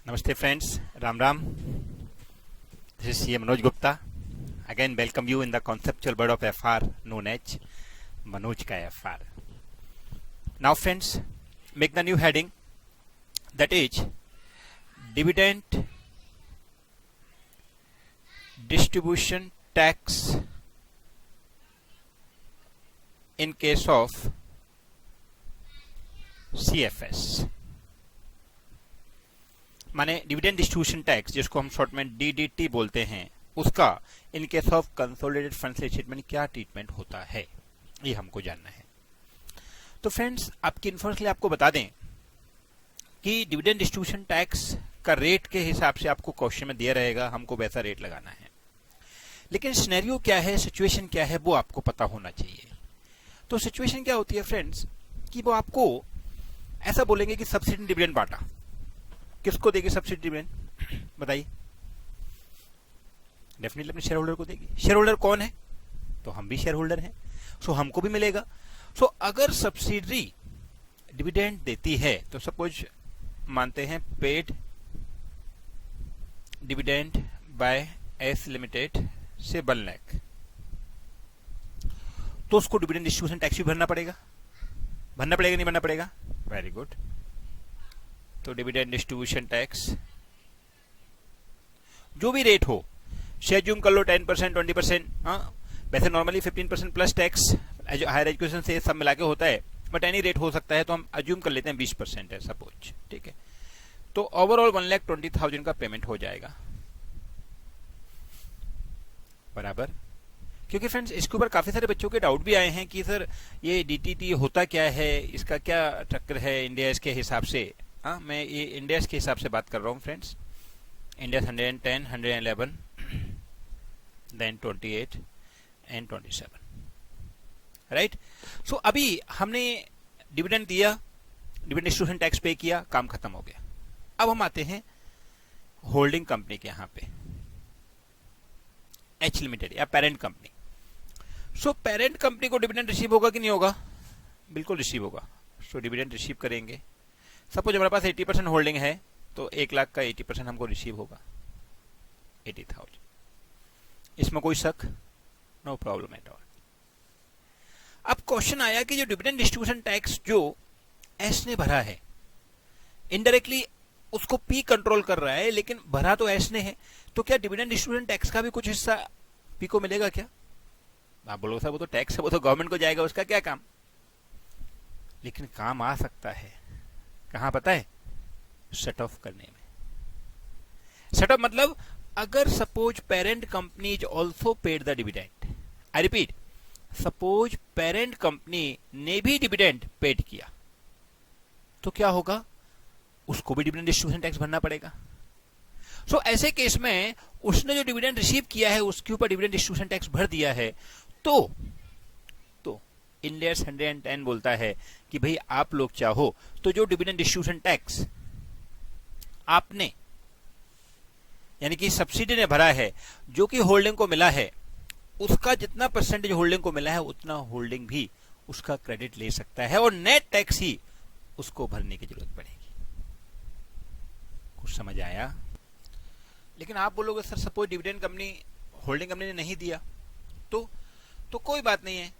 Namaste friends, Ram Ram. This is CA Manoj Gupta. Again welcome you in the conceptual world of FR known as Manoj ka FR. Now friends, make the new heading, that is dividend distribution tax in case of CFS. माने dividend distribution tax, जिसको हम short में DDT बोलते हैं, उसका इन case of consolidated financial statement क्या treatment होता है, ये हमको जानना है। तो फ्रेंड्स, आपकी इन्फॉर्मेशन के लिए आपको बता दें कि डिविडेंड डिस्ट्रीब्यूशन टैक्स का रेट के हिसाब से आपको क्वेश्चन में दिया रहेगा, हमको वैसा रेट लगाना है। लेकिन सिनेरियो क्या है, सिचुएशन क्या है, वो आपको पता होना चाहिए। तो सिचुएशन क्या होती है फ्रेंड्स, कि वो आपको ऐसा बोलेंगे कि सब्सिडी डिविडेंड बांटा, किसको देगी सब्सिडी डिविडेंड, बताइए। डेफिनेटली अपने शेयर होल्डर को देगी। शेयर होल्डर कौन है? तो हम भी शेयर होल्डर हैं, सो हमको भी मिलेगा। सो अगर सब्सिडी डिविडेंड देती है तो सपोज मानते हैं paid dividend by S limited से 1 लाख, तो उसको डिविडेंड डिस्ट्रीब्यूशन टैक्स भी भरना पड़ेगा। भरना पड़ेगा नहीं भरना पड़ेगा? Very good. तो डिविडेंड डिस्ट्रीब्यूशन टैक्स जो भी रेट हो, शेज्यूम कर लो 10%, 20%, वैसे normally 15% plus tax higher education से सब मिला के होता है, बट एनी रेट हो सकता है, तो हम अज्यूम कर लेते हैं 20% है सपोज, ठीक है। तो ओवरऑल 1,20,000 का पेमेंट हो जाएगा, बराबर। क्योंकि फ्रेंड्स, इसके ऊपर काफी सारे बच्चों के डाउट भी आए हैं कि सर ये डीटीटी होता क्या है, इसका क्या चक्कर है इंडिया के हिसाब से। मैं ये इंडिया के हिसाब से बात कर रहा हूँ friends. India 110, 111, then 28 and 27, right. So अभी हमने डिविडेंड दिया, डिविडेंड डिस्ट्रीब्यूशन टैक्स पे किया, काम खत्म हो गया। अब हम आते हैं होल्डिंग कंपनी के यहाँ पे, एच लिमिटेड या parent company. So parent company को डिविडेंड रिसीव होगा कि नहीं होगा? बिल्कुल रिसीव होगा। सो डिविडेंड रिसीव करेंगे। सपोज हमारे पास 80% होल्डिंग है, तो 1 लाख का 80% हमको रिसीव होगा, 80,000। इसमें कोई शक? No problem at all. अब क्वेश्चन आया कि जो डिविडेंड डिस्ट्रीब्यूशन टैक्स जो एस ने भरा है, इनडायरेक्टली उसको पी कंट्रोल कर रहा है, लेकिन भरा तो एस ने है, तो क्या डिविडेंड डिस्ट्रीब्यूशन टैक्स का भी कुछ हिस्सा पी को मिलेगा क्या? आप बोलोगे सर वो तो टैक्स है, वो तो गवर्नमेंट को जाएगा, उसका क्या काम? लेकिन काम आ सकता है। कहां पता है? सेट ऑफ करने में। सेट ऑफ मतलब अगर suppose parent company is also paid the dividend, I repeat, suppose parent company ने भी डिविडेंड पेड किया, तो क्या होगा? उसको भी डिविडेंड डिस्ट्रीब्यूशन टैक्स भरना पड़ेगा। सो ऐसे केस में उसने जो डिविडेंड रिसीव किया है उसके ऊपर डिविडेंड डिस्ट्रीब्यूशन टैक्स भर दिया है, तो इंडियस 110 बोलता है कि भाई आप लोग चाहो तो जो डिविडेंड डिस्ट्रीब्यूशन टैक्स आपने यानी कि सब्सिडी ने भरा है, जो कि होल्डिंग को मिला है, उसका जितना परसेंटेज होल्डिंग को मिला है उतना होल्डिंग भी उसका क्रेडिट ले सकता है, और नेट टैक्स ही उसको भरने की जरूरत पड़ेगी। कुछ समझ आया? लेकिन आप बोलोगे sir suppose dividend company holding company ने नहीं दिया, तो कोई बात नहीं है,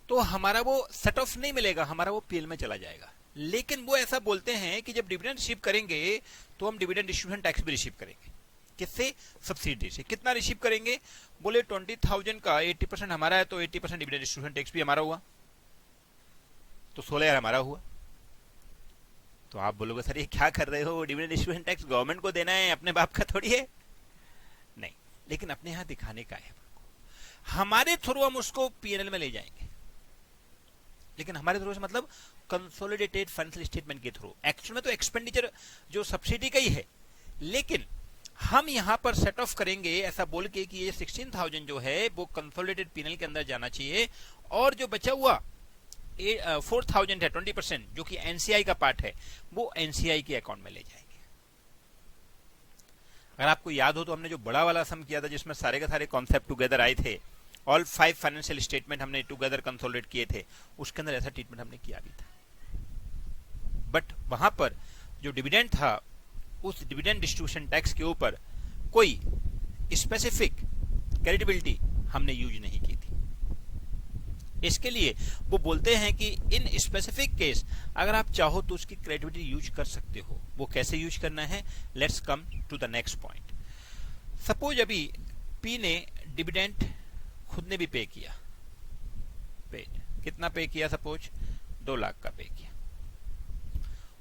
तो हमारा वो सेट ऑफ नहीं मिलेगा, हमारा वो पीएल में चला जाएगा। लेकिन वो ऐसा बोलते हैं कि जब डिविडेंड रिसीव करेंगे तो हम डिविडेंड डिस्ट्रीब्यूशन टैक्स भी रिसीव करेंगे। किससे? सब्सिडी से। कितना रिसीव करेंगे? बोले 20,000 का 80% हमारा है, तो 80% डिविडेंड डिस्ट्रीब्यूशन टैक्स भी हमारा हुआ, तो 16,000 हमारा हुआ। तो आप बोलोगे सर ये क्या कर रहे हो, डिविडेंड डिस्ट्रीब्यूशन टैक्स गवर्नमेंट को देना है, अपने बाप का थोड़ी है। नहीं, लेकिन अपने यहां दिखाने का है, हमारे थ्रू हम उसको पीएनएल में ले जाएंगे। लेकिन हमारे थ्रू से मतलब कंसोलिडेटेड फाइनेंशियल स्टेटमेंट के थ्रू। एक्चुअल में तो एक्सपेंडिचर जो सब्सिडी का ही है, लेकिन हम यहां पर सेट ऑफ करेंगे ऐसा बोल के कि ये 16,000 जो है वो कंसोलिडेटेड पीएनएल के अंदर जाना चाहिए, और जो बचा हुआ 4,000 है 20%, जो कि एनसीआई का पार्ट है, वो एनसीआई के अकाउंट में ले जाएंगे। अगर आपको याद हो तो हमने जो बड़ा वाला सम किया था, जिसमें सारे के सारे कॉन्सेप्ट टुगेदर आए थे, ऑल 5 फाइनेंशियल स्टेटमेंट हमने टुगेदर कंसोलिडेट किए थे, उसके अंदर ऐसा ट्रीटमेंट हमने किया भी था। बट वहां पर जो डिविडेंड था उस डिविडेंड डिस्ट्रीब्यूशन टैक्स के ऊपर कोई स्पेसिफिक क्रेडिबिलिटी हमने यूज नहीं की थी। इसके लिए वो बोलते हैं कि इन स्पेसिफिक केस अगर आप चाहो तो उसकी क्रेडिबिलिटी यूज कर सकते हो। वो कैसे यूज करना है, let's come to the next point. Suppose अभी पी ने डिविडेंड खुद ने भी पे किया, कितना पे किया, सपोज 2 लाख का पे किया,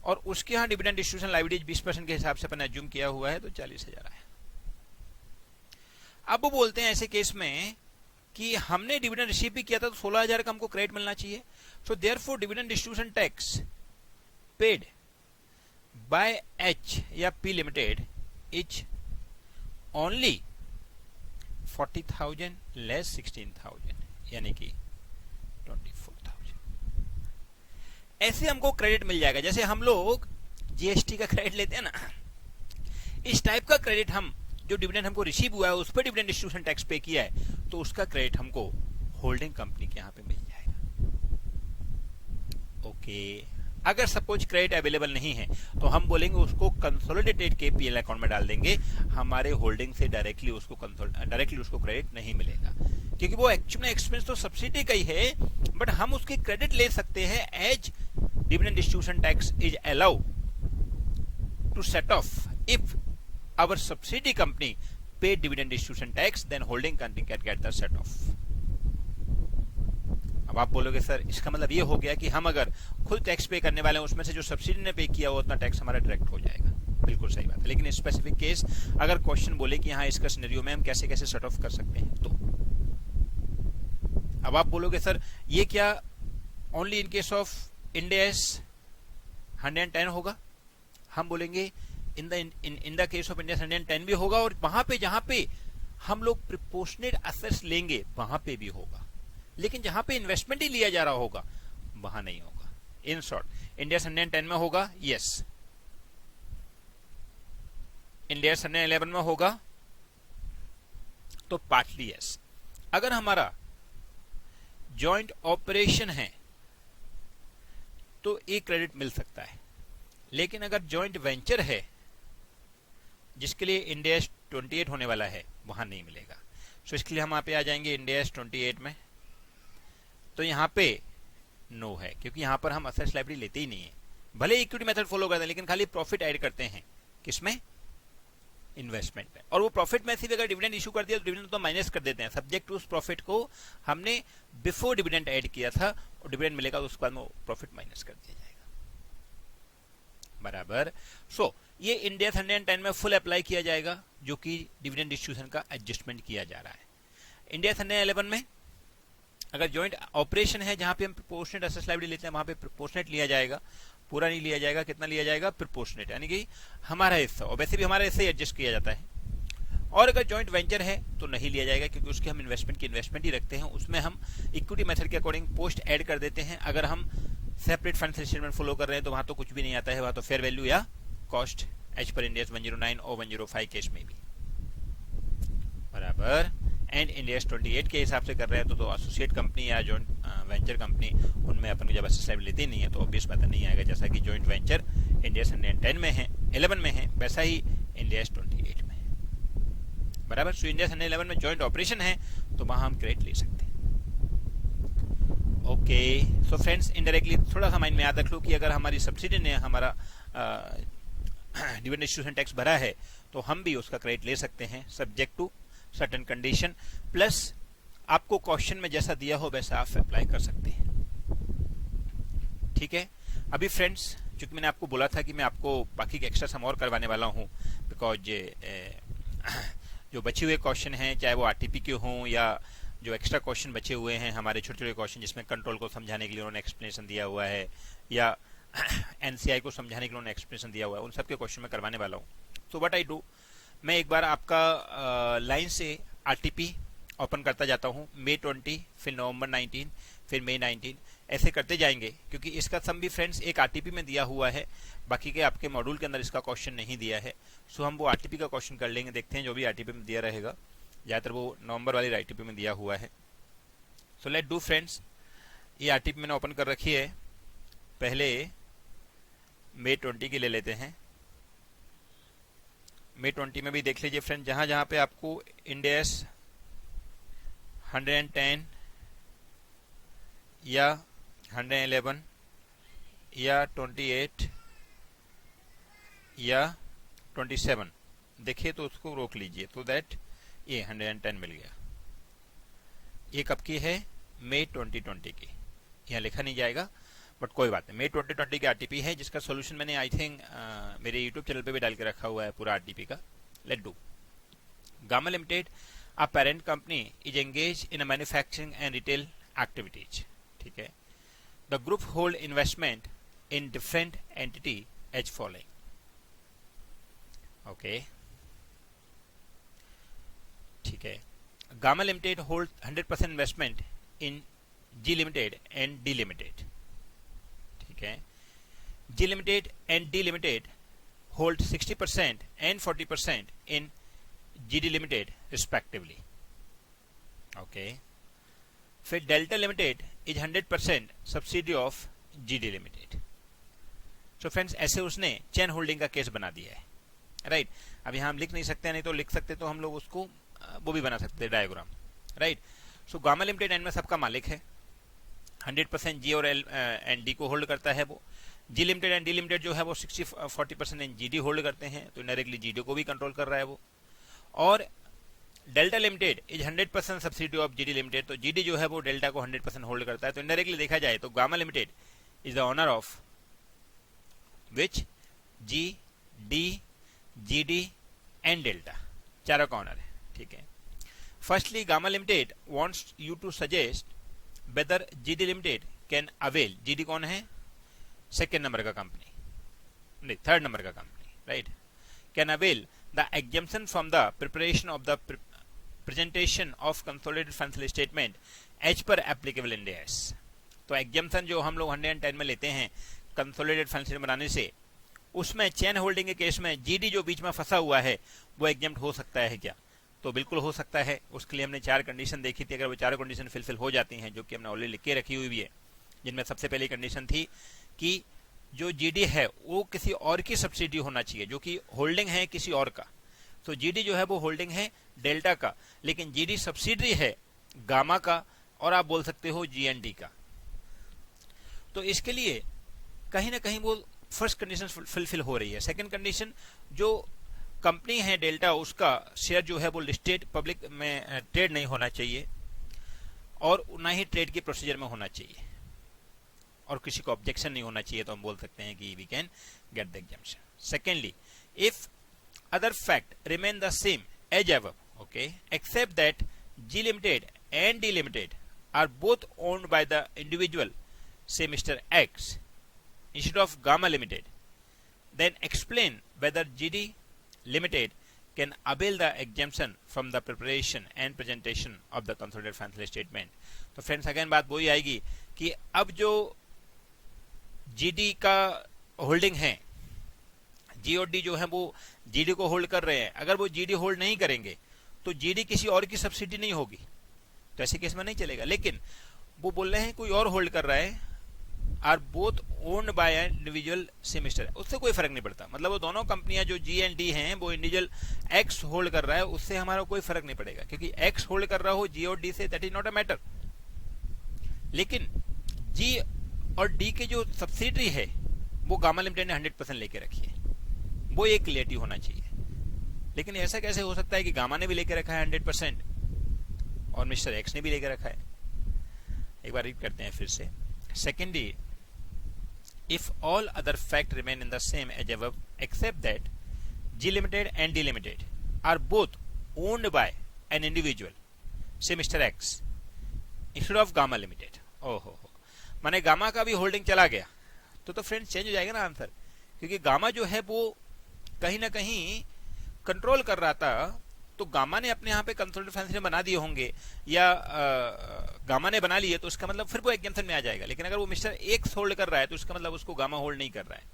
और उसके यहाँ डिविडेंड डिस्ट्रीब्यूशन लायबिलिटीज 20% के हिसाब से अपन एज्यूम किया हुआ है, तो 40,000 आया। अब वो बोलते हैं ऐसे केस में कि हमने डिविडेंड रिसीव भी किया था, तो 16,000 का हमको क्रेडिट मिलना चाहिए। So therefore dividend distribution tax paid by H या P limited is only 40,000 less 16,000, यानी कि 24,000। ऐसे हमको क्रेडिट मिल जाएगा। जैसे हम लोग जीएसटी का क्रेडिट लेते हैं ना, इस टाइप का क्रेडिट हम जो डिविडेंड हमको रिसीव हुआ है उस पर डिविडेंड डिस्ट्रीब्यूशन टैक्स पे किया है, तो उसका क्रेडिट हमको होल्डिंग कंपनी के यहां पे मिल जाएगा। ओके, अगर सपोज क्रेडिट अवेलेबल नहीं है तो हम बोलेंगे उसको कंसोलिडेटेड के पीएल अकाउंट में डाल देंगे, हमारे होल्डिंग से डायरेक्टली उसको क्रेडिट नहीं मिलेगा, क्योंकि वो एक्चुअल में एक्सपेंस तो सब्सिडी का ही है, बट हम उसकी क्रेडिट ले सकते हैं as dividend distribution tax is allow to set off if our subsidiary company paid dividend distribution tax, then holding company can get the set off. अब आप बोलोगे सर इसका मतलब ये हो गया कि हम अगर खुद टैक्स पे करने वाले हैं उसमें से जो सब्सिडी ने पे किया वो उतना टैक्स हमारा डायरेक्ट हो जाएगा। बिल्कुल सही बात है, लेकिन स्पेसिफिक केस अगर क्वेश्चन बोले कि हाँ इसका सिनेरियो में हम कैसे कैसे सेट ऑफ कर सकते हैं, तो अब आप बोलोगे सर ये क्या only in case of Ind AS 110 होगा? हम बोलेंगे in the case of Ind AS 110 भी होगा, और वहां पे जहां पे हम लोग प्रोपोर्शनेट असेट्स लेंगे वहां पे भी होगा, लेकिन जहां पे इन्वेस्टमेंट ही लिया जा रहा होगा वहां नहीं होगा। इन शॉर्ट इंड AS 110 में होगा यस, इंड AS 111 में होगा तो पार्टली यस। अगर हमारा जॉइंट ऑपरेशन है तो एक क्रेडिट मिल सकता है, लेकिन अगर जॉइंट वेंचर है जिसके लिए इंड AS 28 होने वाला है वहां नहीं मिलेगा। सो इसके लिए हम यहाँ पे आ जाएंगे इंड AS 28 में, तो यहाँ पे नो है, क्योंकि यहाँ पर हम असेट्स लायबिलिटी लेते ही नहीं है। भले इक्विटी मेथड फॉलो करते हैं लेकिन खाली प्रॉफिट ऐड करते हैं, किसमें? इन्वेस्टमेंट में। और वो प्रॉफिट में से भी अगर डिविडेंड इशू कर दिया तो डिविडेंड तो माइनस कर देते हैं, सब्जेक्ट टू उस प्रॉफिट को हमने बिफोर डिविडेंड ऐड किया था, और डिविडेंड मिलेगा तो उसके बाद में प्रॉफिट माइनस कर दिया जाएगा, बराबर। सो ये इंड AS 110 में फुल अप्लाई किया जाएगा, जो कि डिविडेंड डिस्ट्रीब्यूशन का एडजस्टमेंट किया जा रहा है। इंड AS 111 में अगर जॉइंट ऑपरेशन है जहां पे हम प्रोपोर्शनेट असेट्स लायबिलिटी लेते हैं वहां पे प्रोपोर्शनेट लिया जाएगा, पूरा नहीं लिया जाएगा। कितना लिया जाएगा? प्रोपोर्शनेट, यानी कि हमारा हिस्सा, और वैसे भी हमारा हिस्सा ही एडजस्ट किया जाता है। और अगर जॉइंट वेंचर है तो नहीं लिया जाएगा, क्योंकि उसके हम इन्वेस्टमेंट ही रखते हैं, उसमें हम इक्विटी मेथड के अकॉर्डिंग पोस्ट ऐड कर देते हैं। अगर हम सेपरेट फाइनेंशियल स्टेटमेंट फॉलो कर रहे हैं तो वहां तो कुछ भी नहीं आता है, वहां तो फेयर वैल्यू या cost as per Ind AS 109 और 105 केस में भी, बराबर। एंड इंड AS 28 के हिसाब से कर रहे हैं तो एसोसिएट कंपनी या जॉइंट वेंचर कंपनी, उनमें अपन जब एसेट्स लायबिलिटी लेते नहीं है तो ऑब्वियस बात नहीं आएगा। जैसा कि जॉइंट वेंचर इंड AS 110 में है, 11 में है, वैसा ही इंड AS 28 में है, बराबर। सो इंड AS 111 में जॉइंट ऑपरेशन है तो वहां हम क्रेडिट ले सकते हैं। ओके, सो फ्रेंड्स इनडायरेक्टली थोड़ा सा माइंड में याद रख लो कि अगर हमारी सब्सिडी ने हमारा डिविडेंड डिस्ट्रीब्यूशन टैक्स भरा है तो हम भी उसका क्रेडिट ले सकते हैं, subject to certain condition, plus आपको क्वेश्चन में जैसा दिया हो वैसा आप अप्लाई कर सकते हैं। ठीक है, अभी फ्रेंड्स चूंकि मैंने आपको बोला था कि मैं आपको बाकी के एक्स्ट्रा सम और करवाने वाला हूं, बिकॉज जो बचे हुए क्वेश्चन हैं चाहे वो आरटीपी के हों या जो एक्स्ट्रा क्वेश्चन बचे हुए हैं हमारे छोटे छोटे क्वेश्चन जिसमें कंट्रोल को समझाने के लिए उन्होंने एक्सप्लेनेशन दिया हुआ है, या एनसीआई को समझाने के लिए उन्होंने एक्सप्लेनेशन दिया हुआ है, उन सबके क्वेश्चन में करवाने वाला हूँ। तो व्हाट आई डू, मैं एक बार आपका लाइन से आरटीपी ओपन करता जाता हूँ, मई 20, फिर नवंबर 19, फिर मई 19, ऐसे करते जाएंगे, क्योंकि इसका सम भी फ्रेंड्स एक आरटीपी में दिया हुआ है, बाकी के आपके मॉड्यूल के अंदर इसका क्वेश्चन नहीं दिया है। सो हम वो आरटीपी का क्वेश्चन कर लेंगे, देखते हैं जो भी आरटीपी में दिया रहेगा, ज़्यादातर वो नवंबर वाली आरटीपी में दिया हुआ है। सो लेट डू फ्रेंड्स, ये आरटीपी मैंने ओपन कर रखी है, पहले मई 20 की ले लेते हैं। मे 20 में भी देख लीजिए फ्रेंड, जहां जहां पे आपको इंडेस 110 या 111 या 28 या 27 देखिए तो उसको रोक लीजिए, तो दैट ये 110 मिल गया। ये कब की है? मई 2020 की। यहाँ लिखा नहीं जाएगा बट कोई बात नहीं, मई 2020 की आरटीपी है, जिसका सॉल्यूशन मैंने आई थिंक मेरे यूट्यूब चैनल पे भी डाल के रखा हुआ है पूरा आरटीपी का। Let do. Gamma limited a parent company is engage in a manufacturing and retail activities. ठीक है। The group hold investment in different entity as following. Okay, ठीक है। Gamma limited hold 100% investment in G limited and D limited. ठीक है। G limited and D limited hold 60% and 40% in G D limited respectively. Okay. फिर Delta limited is 100% subsidiary of G D limited. So friends, ऐसे उसने chain holding का case बना दिया है, right. अब यहां हम लिख नहीं सकते, नहीं तो लिख सकते तो हम लोग उसको वो भी बना सकते हैं diagram, right. So gamma limited and में सबका मालिक है, 100% जी और एल एंड डी को होल्ड करता है वो। जी लिमिटेड एंड डी लिमिटेड जो है वो 60-40% इन जी डी होल्ड करते हैं, तो डायरेक्टली जी डी को भी कंट्रोल कर रहा है वो। और delta limited is 100% subsidiary of G D limited, तो जी डी जो है वो डेल्टा को 100% होल्ड करता है। तो इनडायरेक्टली देखा जाए तो gamma limited is the owner of which? G D, G D and delta, चारों का ओनर है। ठीक है। Firstly gamma limited wants you to suggest whether GD limited can avail. GD कौन है? सेकेंड नंबर का कंपनी, नहीं थर्ड नंबर का company, right. Can avail the exemption from the preparation of the presentation of consolidated financial statement as per applicable Ind AS. तो exemption जो हम लोग 110 में लेते हैं कंसोलिडेटेड फाइनेंशियल बनाने से, उसमें चेन होल्डिंग के केस में जीडी जो बीच में फंसा हुआ है वो एग्जम्प्ट हो सकता है क्या? तो बिल्कुल हो सकता है। उसके लिए हमने 4 कंडीशन देखी थी। अगर वो 4 कंडीशन फिलफिल हो जाती हैं, जो कि हमने ऑलरेडी लिख के रखी हुई भी है, जिनमें सबसे पहली कंडीशन थी कि जो जीडी है वो किसी और की सब्सिडी होना चाहिए, जो कि होल्डिंग है किसी और का। तो जीडी जो है वो होल्डिंग है डेल्टा का, लेकिन जीडी सब्सिडी है गामा का, और आप बोल सकते हो जीएनडी का। तो इसके लिए कहीं ना कहीं वो फर्स्ट कंडीशन फुलफिल हो रही है। सेकंड कंडीशन, जो कंपनी है डेल्टा, उसका शेयर जो है वो लिस्टेड पब्लिक में ट्रेड नहीं होना चाहिए, और ना ही ट्रेड के प्रोसीजर में होना चाहिए, और किसी को ऑब्जेक्शन नहीं होना चाहिए, तो हम बोल सकते हैं कि we can get the exemption. Secondly, if other fact remain the same as ever, okay, except that G limited and D limited are both owned by the individual, say Mr. X, instead of Gamma Limited, then explain whether GD Limited can avail the exemption from the preparation and presentation of the consolidated financial statement. तो friends again बात वही आएगी कि अब जो GD का holding है, जी और डी जो है वो GD को होल्ड कर रहे हैं, अगर वो GD होल्ड नहीं करेंगे तो GD किसी और की सब्सिडी नहीं होगी, तो ऐसे केस में नहीं चलेगा। लेकिन वो बोल रहे हैं कोई और होल्ड कर रहा है, are both owned by an individual semester, उससे कोई फर्क नहीं पड़ता। मतलब वो दोनों कंपनियां जो जी एंड डी हैं वो इंडिविजुअल एक्स होल्ड कर रहा है, उससे हमारा कोई फर्क नहीं पड़ेगा, क्योंकि एक्स होल्ड कर रहा हो जी और डी से, that is not a matter. लेकिन जी और डी के जो सब्सिडरी है वो गामा लिमिटेड ने 100% लेके रखी है, वो एक क्लियरिटी होना चाहिए। लेकिन ऐसा कैसे हो सकता है कि गामा ने भी लेके रखा है 100% और मिस्टर एक्स ने भी लेके रखा है? एक बार रीड करते हैं फिर से। Secondly, if all other facts remain in the same as above, except that G Limited and D Limited are both owned by an individual, say Mr. X, instead of Gamma Limited. ओहो, माने gamma का भी holding चला गया, तो friends change हो जाएगा ना आंसर, क्योंकि गामा जो है वो कहीं ना कहीं कंट्रोल कर रहा था, तो गामा ने अपने यहाँ पे कंसोलिडेटेड फाइनेंशियल बना दिए होंगे, या गामा ने बना लिए, तो उसका मतलब फिर वो एग्जम्पशन में आ जाएगा। लेकिन अगर वो मिस्टर एक्स होल्ड कर रहा है तो उसका मतलब उसको गामा होल्ड नहीं कर रहा है।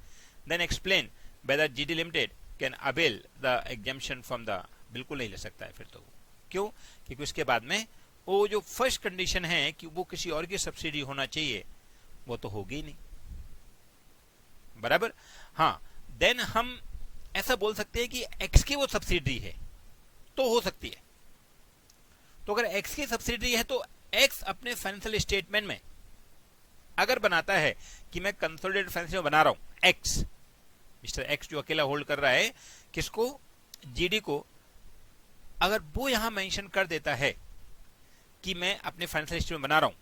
Then explain whether GD limited can avail the exemption from the, बिल्कुल नहीं ले सकता है फिर तो। क्यों? क्योंकि उसके बाद में वो जो फर्स्ट कंडीशन है कि वो किसी और की सब्सिडी होना चाहिए, वो तो होगी नहीं, बराबर। हाँ, देन हम ऐसा बोल सकते हैं कि एक्स की वो सब्सिडरी है, तो हो सकती है। तो अगर एक्स की सब्सिडरी है तो एक्स अपने फाइनेंशियल स्टेटमेंट में अगर बनाता है कि मैं कंसोलिडेटेड फाइनेंशियल में बना रहा हूं एक्स, मिस्टर एक्स जो अकेला होल्ड कर रहा है किसको, जीडी को, अगर वो यहां मेंशन कर देता है कि मैं अपने फाइनेंशियल स्टेटमेंट बना रहा हूं,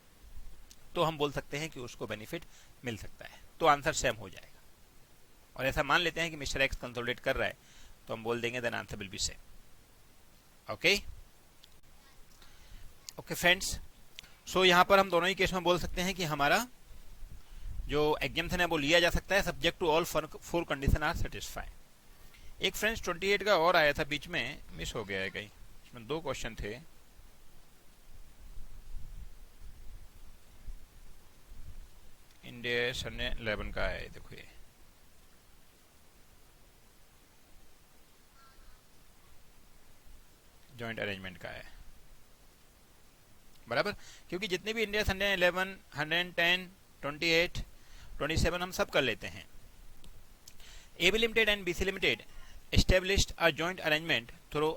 तो हम बोल सकते हैं कि उसको बेनिफिट मिल सकता है। तो आंसर सेम हो जाएगा। और ऐसा मान लेते हैं कि मिस्टर एक्स कंसोलिडेट कर रहा है, तो हम बोल देंगे then answer will be same. Okay okay friends, so यहां पर हम दोनों ही केस में बोल सकते हैं कि हमारा जो एग्जाम्पशन है वो लिया जा सकता है subject to all four condition are satisfy. एक फ्रेंड्स 28 का और आया था, बीच में मिस हो गया है कहीं, इसमें 2 क्वेश्चन थे। इंडिया सन 11 का है, देखो ये जॉइंट अरेंजमेंट का है, बराबर, क्योंकि जितने भी इंडिया सन 11, 110, 28, 27 हम सब कर लेते हैं। AB Limited and BC Limited established a joint arrangement through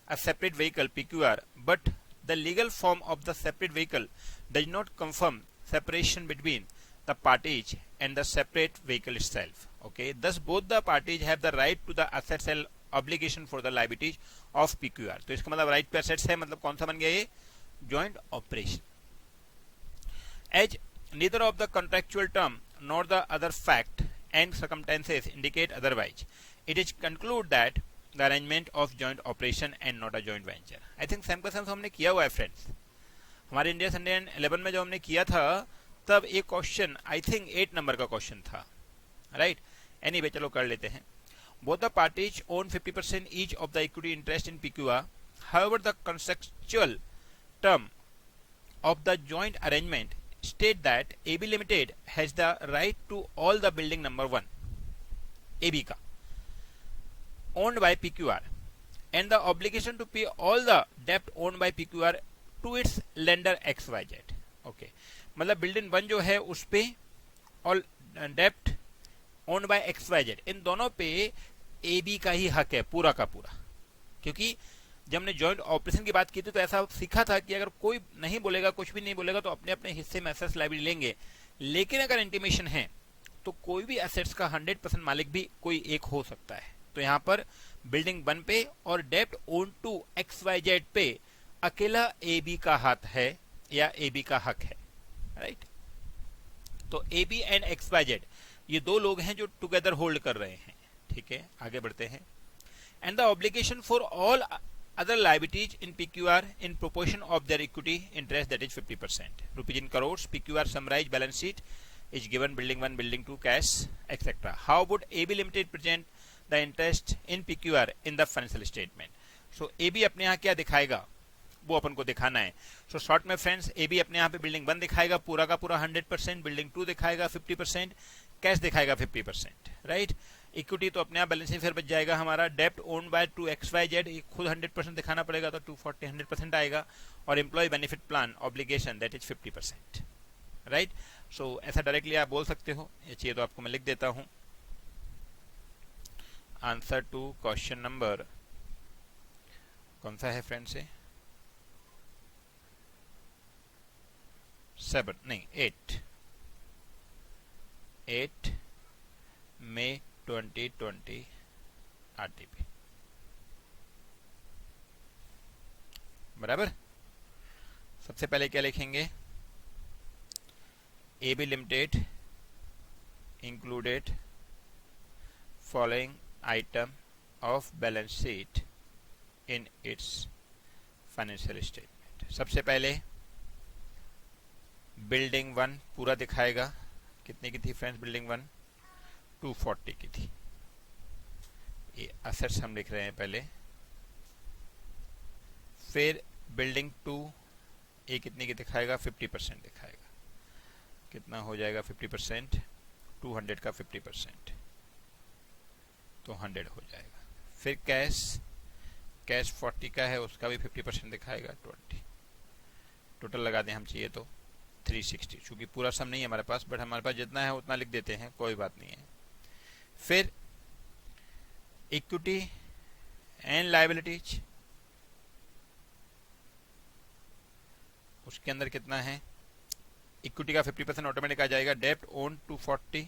a separate vehicle PQR, but the legal form of the separate vehicle does not confirm separation between the parties and the separate vehicle itself. Okay, thus both the parties have the right to the assets and obligation for the liabilities of PQR. तो इसका मतलब right पे assets है, मतलब कौन सा बन गया ये, joint operation. As neither of the contractual term nor the other fact and circumstances indicate otherwise, it is concluded that the arrangement of joint operation and not a joint venture. I think same का same हमने किया हुआ है friends, हमारे India सन 11 में जो हमने किया था तब एक क्वेश्चन आई थिंक 8 नंबर का क्वेश्चन था, राइट। एनीवे चलो कर लेते हैं। Both the parties own 50% each of the equity interest in PQR, however the conceptual term of the joint arrangement state that AB Limited has the right to all the building number 1 AB का owned by PQR and the obligation to pay all the debt owned by PQR to its lender XYZ. Okay, मतलब building 1 जो है उस पे और डेप्ट owned by XYZ, इन दोनों पे AB का ही हक है पूरा का पूरा। क्योंकि जब हमने जॉइंट ऑपरेशन की बात की थी तो ऐसा सीखा था कि अगर कोई नहीं बोलेगा, कुछ भी नहीं बोलेगा, तो अपने अपने हिस्से में एसेट्स लायबिलिटी लेंगे, लेकिन अगर इंटीमेशन है तो कोई भी एसेट्स का 100% मालिक भी कोई एक हो सकता है। तो यहाँ पर बिल्डिंग 1 पे और डेप्ट ओन टू XYZ पे अकेला AB का हाथ है या AB का हक है, राइट। तो AB एंड XYZ ये 2 लोग हैं जो टुगेदर होल्ड कर रहे हैं, ठीक है। आगे बढ़ते हैं। And the obligation for all other liabilities in PQR in proportion of their equity interest, that is 50%. Rupees in crores, PQR summarized balance sheet is given building 1, building 2, cash, etc. How would AB Limited present the interest in PQR in the financial statement? So AB अपने यहाँ क्या दिखाएगा वो अपन को दिखाना है। So short में friends AB अपने यहाँ पे बिल्डिंग 1 दिखाएगा पूरा का पूरा 100%, बिल्डिंग 2 दिखाएगा 50%, कैश दिखाएगा 50%, राइट। इक्विटी तो अपने आप बैलेंस शीट फिर बच जाएगा हमारा। डेप्ट ओन बाय टू XYZ खुद 100% दिखाना पड़ेगा तो 240 100% आएगा, और employee benefit plan obligation that is 50%, right. So ऐसा डायरेक्टली आप बोल सकते हो, ये चाहिए तो आपको मैं लिख देता हूं। आंसर टू क्वेश्चन नंबर कौन सा है फ्रेंड्स, 7 नहीं 8 मई 2020 RTP, बराबर। सबसे पहले क्या लिखेंगे, AB Limited included following item of balance sheet in its financial statement। सबसे पहले बिल्डिंग 1 पूरा दिखाएगा, कितने की थी फ्रेंड्स बिल्डिंग 1, 240 की थी। ये असेट्स हम लिख रहे हैं पहले। फिर बिल्डिंग 2 ये कितने की दिखाएगा, 50% दिखाएगा। कितना हो जाएगा 50%, 200 का 50% तो 100 हो जाएगा। फिर कैश 40 का है, उसका भी 50% दिखाएगा 20। टोटल लगा दें हम चाहिए तो 360, चूंकि पूरा सम नहीं है हमारे पास, बट हमारे पास जितना है उतना लिख देते हैं, कोई बात नहीं है। फिर इक्विटी एंड लायबिलिटीज, उसके अंदर कितना है, इक्विटी का 50% ऑटोमेटिक आ जाएगा, डेप्ट ओन 240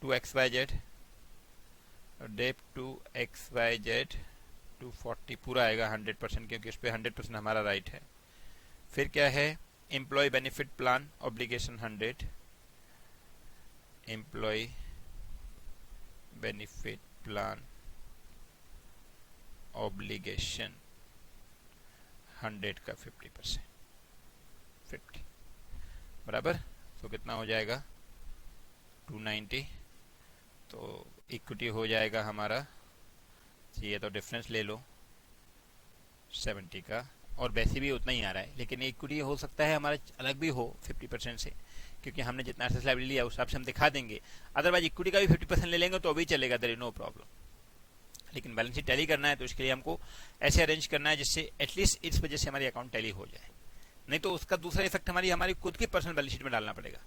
टू XYZ, डेप्ट टू XYZ 240 पूरा आएगा 100%, क्योंकि उस पर 100% हमारा राइट है। फिर क्या है, employ benefit plan obligation 100, employ benefit plan obligation 100 का 50%, 50 बराबर, तो कितना हो जाएगा 290। तो इक्विटी हो जाएगा हमारा, ये तो डिफरेंस ले लो 70 का, और वैसे भी उतना ही आ रहा है, लेकिन इक्विटी हो सकता है हमारा अलग भी हो 50% से, क्योंकि हमने जितना एसेट लायबिलिटी लिया उस हिसाब से हम दिखा देंगे। अदरवाइज इक्विटी का भी 50% ले लेंगे तो भी चलेगा, देयर इज नो प्रॉब्लम। लेकिन बैलेंस शीट टैली करना है तो इसके लिए हमको ऐसे अरेंज करना है जिससे एटलीस्ट इस वजह से हमारी अकाउंट टैली हो जाए, नहीं तो उसका दूसरा इफेक्ट हमारी खुद की पर्सनल बैलेंस शीट में डालना पड़ेगा,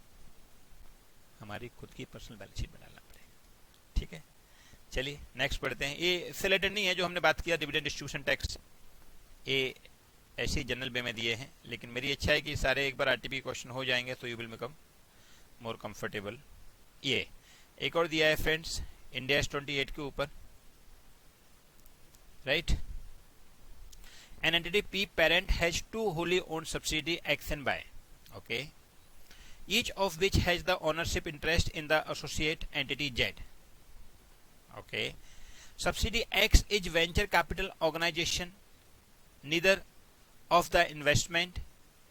हमारी खुद की पर्सनल बैलेंस शीट में डालना पड़ेगा। ठीक है, चलिए नेक्स्ट पढ़ते हैं। ये इससे रिलेटेड नहीं है जो हमने बात किया डिविडेंड डिस्ट्रीब्यूशन टैक्स, ये ऐसे ही जनरल वे में दिए हैं, लेकिन मेरी इच्छा है कि सारे एक बार आरटीपी क्वेश्चन हो जाएंगे तो you will become more comfortable. ये एक और दिया है फ्रेंड्स इंडिया 28 के ऊपर, right. An entity P parent has two wholly owned subsidiary X and Y, okay, each of which has the ownership interest in the associate entity Z. Okay, subsidiary X is venture capital organization. Neither of the investment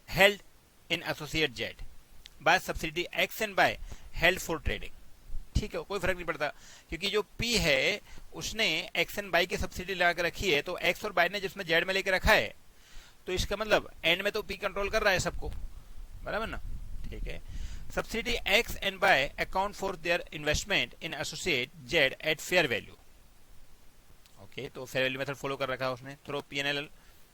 held in associate Z by subsidiary X and Y held for trading. ठीक है, कोई फर्क नहीं पड़ता, क्योंकि जो P है उसने X एंड Y की सब्सिडी लगा के रखी है, तो X और Y ने जिसमें Z में लेके रखा है, तो इसका मतलब एंड में तो P कंट्रोल कर रहा है सबको, बराबर ना। ठीक है, subsidy X and Y account for their investment in associate Z at fair value. Okay, तो फेयर वैल्यू मेथड फॉलो कर रखा है उसने through P&L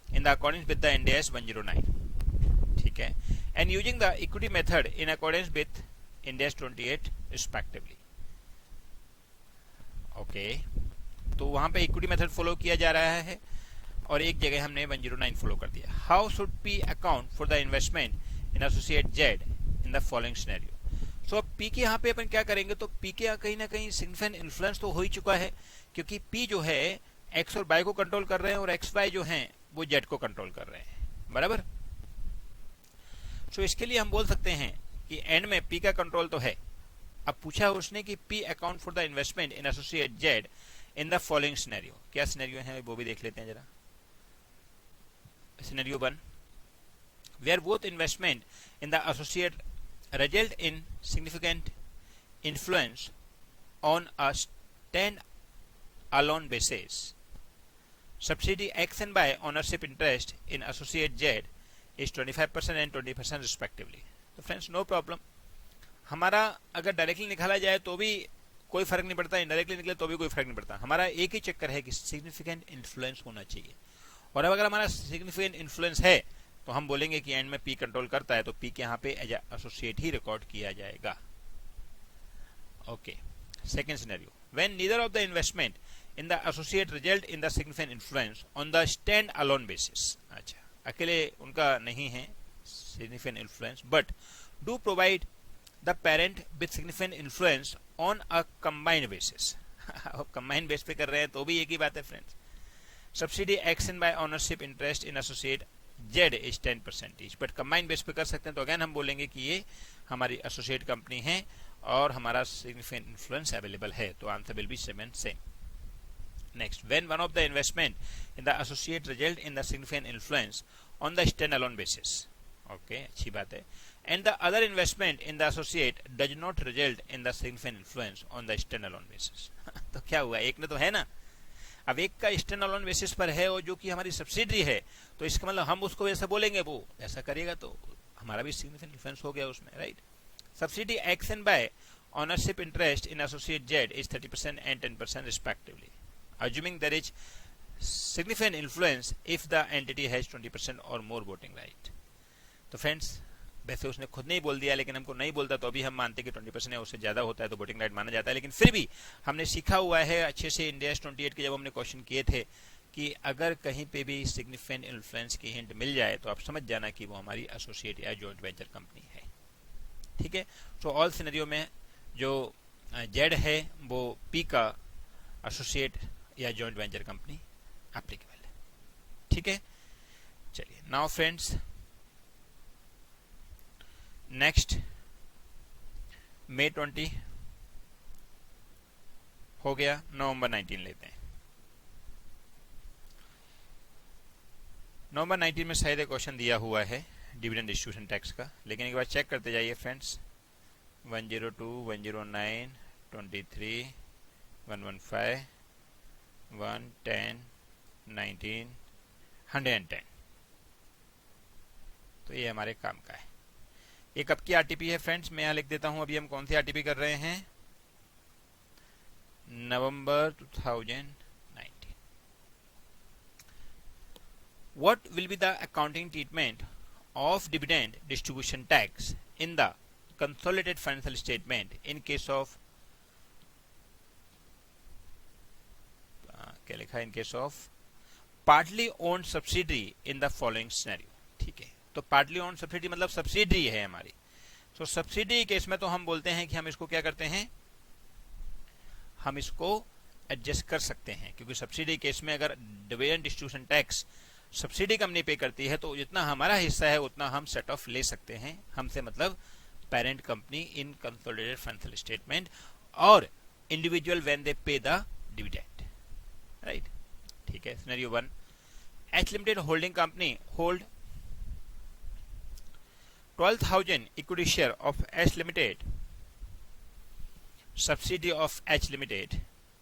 in the accordance with the Ind AS 109। ठीक है, and using the equity method in accordance with Ind AS 28 respectively. Okay, तो वहां पे इक्विटी मेथड फॉलो किया जा रहा है और एक जगह हमने 109 फॉलो कर दिया। How should P account for the investment in associate Z in the following scenario. So P के यहाँ पे अपन क्या करेंगे, तो P के कहीं ना कहीं सिग्निफिकेंट इन्फ्लुएंस तो हो ही चुका है, क्योंकि P जो है X और Y को कंट्रोल कर रहे हैं और XY जो हैं वो Z को कंट्रोल कर रहे हैं, बराबर। सो इसके लिए हम बोल सकते हैं कि एंड में P का कंट्रोल तो है। अब पूछा उसने कि P account for the investment in associate Z in the following scenario. क्या सिनेरियो है वो भी देख लेते हैं जरा। Scenario 1, where both investment in the associate result in significant influence on a stand alone basis, subsidy X and Y ownership interest in associate Z is 25% and 20% respectively. तो friends no problem, हमारा अगर directly निकाला जाए तो भी कोई फर्क नहीं पड़ता, इनडायरेक्टली निकले तो भी कोई फर्क नहीं पड़ता। हमारा एक ही चक्कर है कि सिग्निफिकेंट इन्फ्लुएंस होना चाहिए, और अब अगर हमारा सिग्निफिकेंट इन्फ्लुएंस है तो हम बोलेंगे कि एंड में P कंट्रोल करता है, तो P के यहाँ पे एज एसोसिएट ही रिकॉर्ड किया जाएगा। Okay, second scenario, when neither of the investment in the associate result in the significant influence on the stand alone basis. अच्छा, अकेले उनका नहीं है significant influence, but do provide the parent with significant influence on a combined basis. अब combined base पे कर रहे हैं तो भी एक ही बात है friends. Subsidy X and Y ownership interest in associate Z is 10%, but combined base पे कर सकते हैं, तो अगेन हम बोलेंगे कि ये हमारी एसोसिएट कंपनी है और हमारा significant influence अवेलेबल है, तो answer will be same. Next, when one of the investment in the associate result in the significant influence on the standalone basis, okay, अच्छी बात है, and the other investment in the associate does not result in the significant influence on the stand alone basis. तो क्या हुआ, एक ने तो है ना, अब एक का स्टैंड अलोन बेसिस पर है और जो कि हमारी सब्सिडरी है, तो इसका मतलब हम उसको ऐसा बोलेंगे, वो ऐसा करेगा तो हमारा भी सिग्निफिकेंट इन्फ्लुएंस हो गया उसमें, right. Subsidy X and Y ownership interest in associate Z is 30% and 10% respectively, assuming there is significant influence if the entity has 20% or more voting right. तो फ्रेंड्स वैसे उसने खुद नहीं बोल दिया, लेकिन हमको नहीं बोलता तो अभी हम मानते कि 20% है, उससे ज्यादा होता है तो वोटिंग राइट माना जाता है। लेकिन फिर भी हमने सीखा हुआ है अच्छे से इंडिया 28 के जब हमने क्वेश्चन किए थे कि अगर कहीं पे भी सिग्निफिकेंट इन्फ्लुएंस की हिंट मिल जाए तो आप समझ जाना कि वो हमारी एसोसिएट या जॉइंट वेंचर कंपनी है। ठीक है, तो ऑल सिनेरियो में जो जेड है वो पी का एसोसिएट या जॉइंट वेंचर कंपनी एप्लीकेबल है। ठीक है, चलिए नाउ फ्रेंड्स, नेक्स्ट May 20 हो गया, नवंबर 19 लेते हैं। नवंबर 19 में शायद एक क्वेश्चन दिया हुआ है डिविडेंड डिस्ट्रीब्यूशन टैक्स का, लेकिन एक बार चेक करते जाइए फ्रेंड्स। 102, 109, 23, 115, 110, 19, 110। तो ये हमारे काम का है। ये कब की आरटीपी है फ्रेंड्स, मैं यहाँ लिख देता हूं। अभी हम कौन सी आरटीपी कर रहे हैं, नवंबर 2019। What will be the accounting treatment of dividend distribution tax in the consolidated financial statement in case of क्या लिखा है, इन case of partly owned subsidiary in the following scenario. ठीक है, तो पार्टली ओन्ड सब्सिडी मतलब सब्सिडरी है हमारी। तो सब्सिडी केस में तो हम बोलते हैं कि हम इसको क्या करते हैं, हम इसको एडजस्ट कर सकते हैं, क्योंकि सब्सिडी केस में अगर dividend distribution tax subsidy company पे करती है तो जितना हमारा हिस्सा है उतना हम सेट ऑफ ले सकते हैं। हमसे मतलब पेरेंट कंपनी इन कंसोलिडेटेड फाइनेंशियल स्टेटमेंट और इंडिविजुअल व्हेन दे पे द डिविडेंड, राइट। ठीक है, scenario 1, H limited holding company hold 12,000 equity share of H Limited, subsidiary of H Limited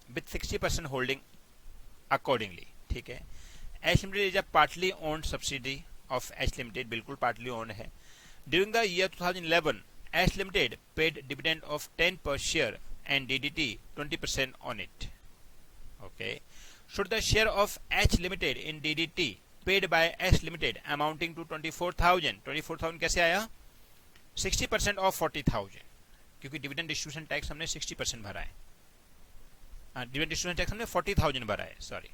with 60% holding accordingly। ठीक है, H Limited is a partly owned subsidiary of H Limited, बिल्कुल partly owned है। During the year 2011, H Limited paid dividend of 10 per share and DDT 20% on it। Okay, should the share of H Limited in DDT paid by H Limited amounting to 24,000 कैसे आया, 60% of 40,000, क्योंकि dividend distribution tax हमने 60% भरा है, dividend distribution tax हमने 40,000 भरा है, sorry.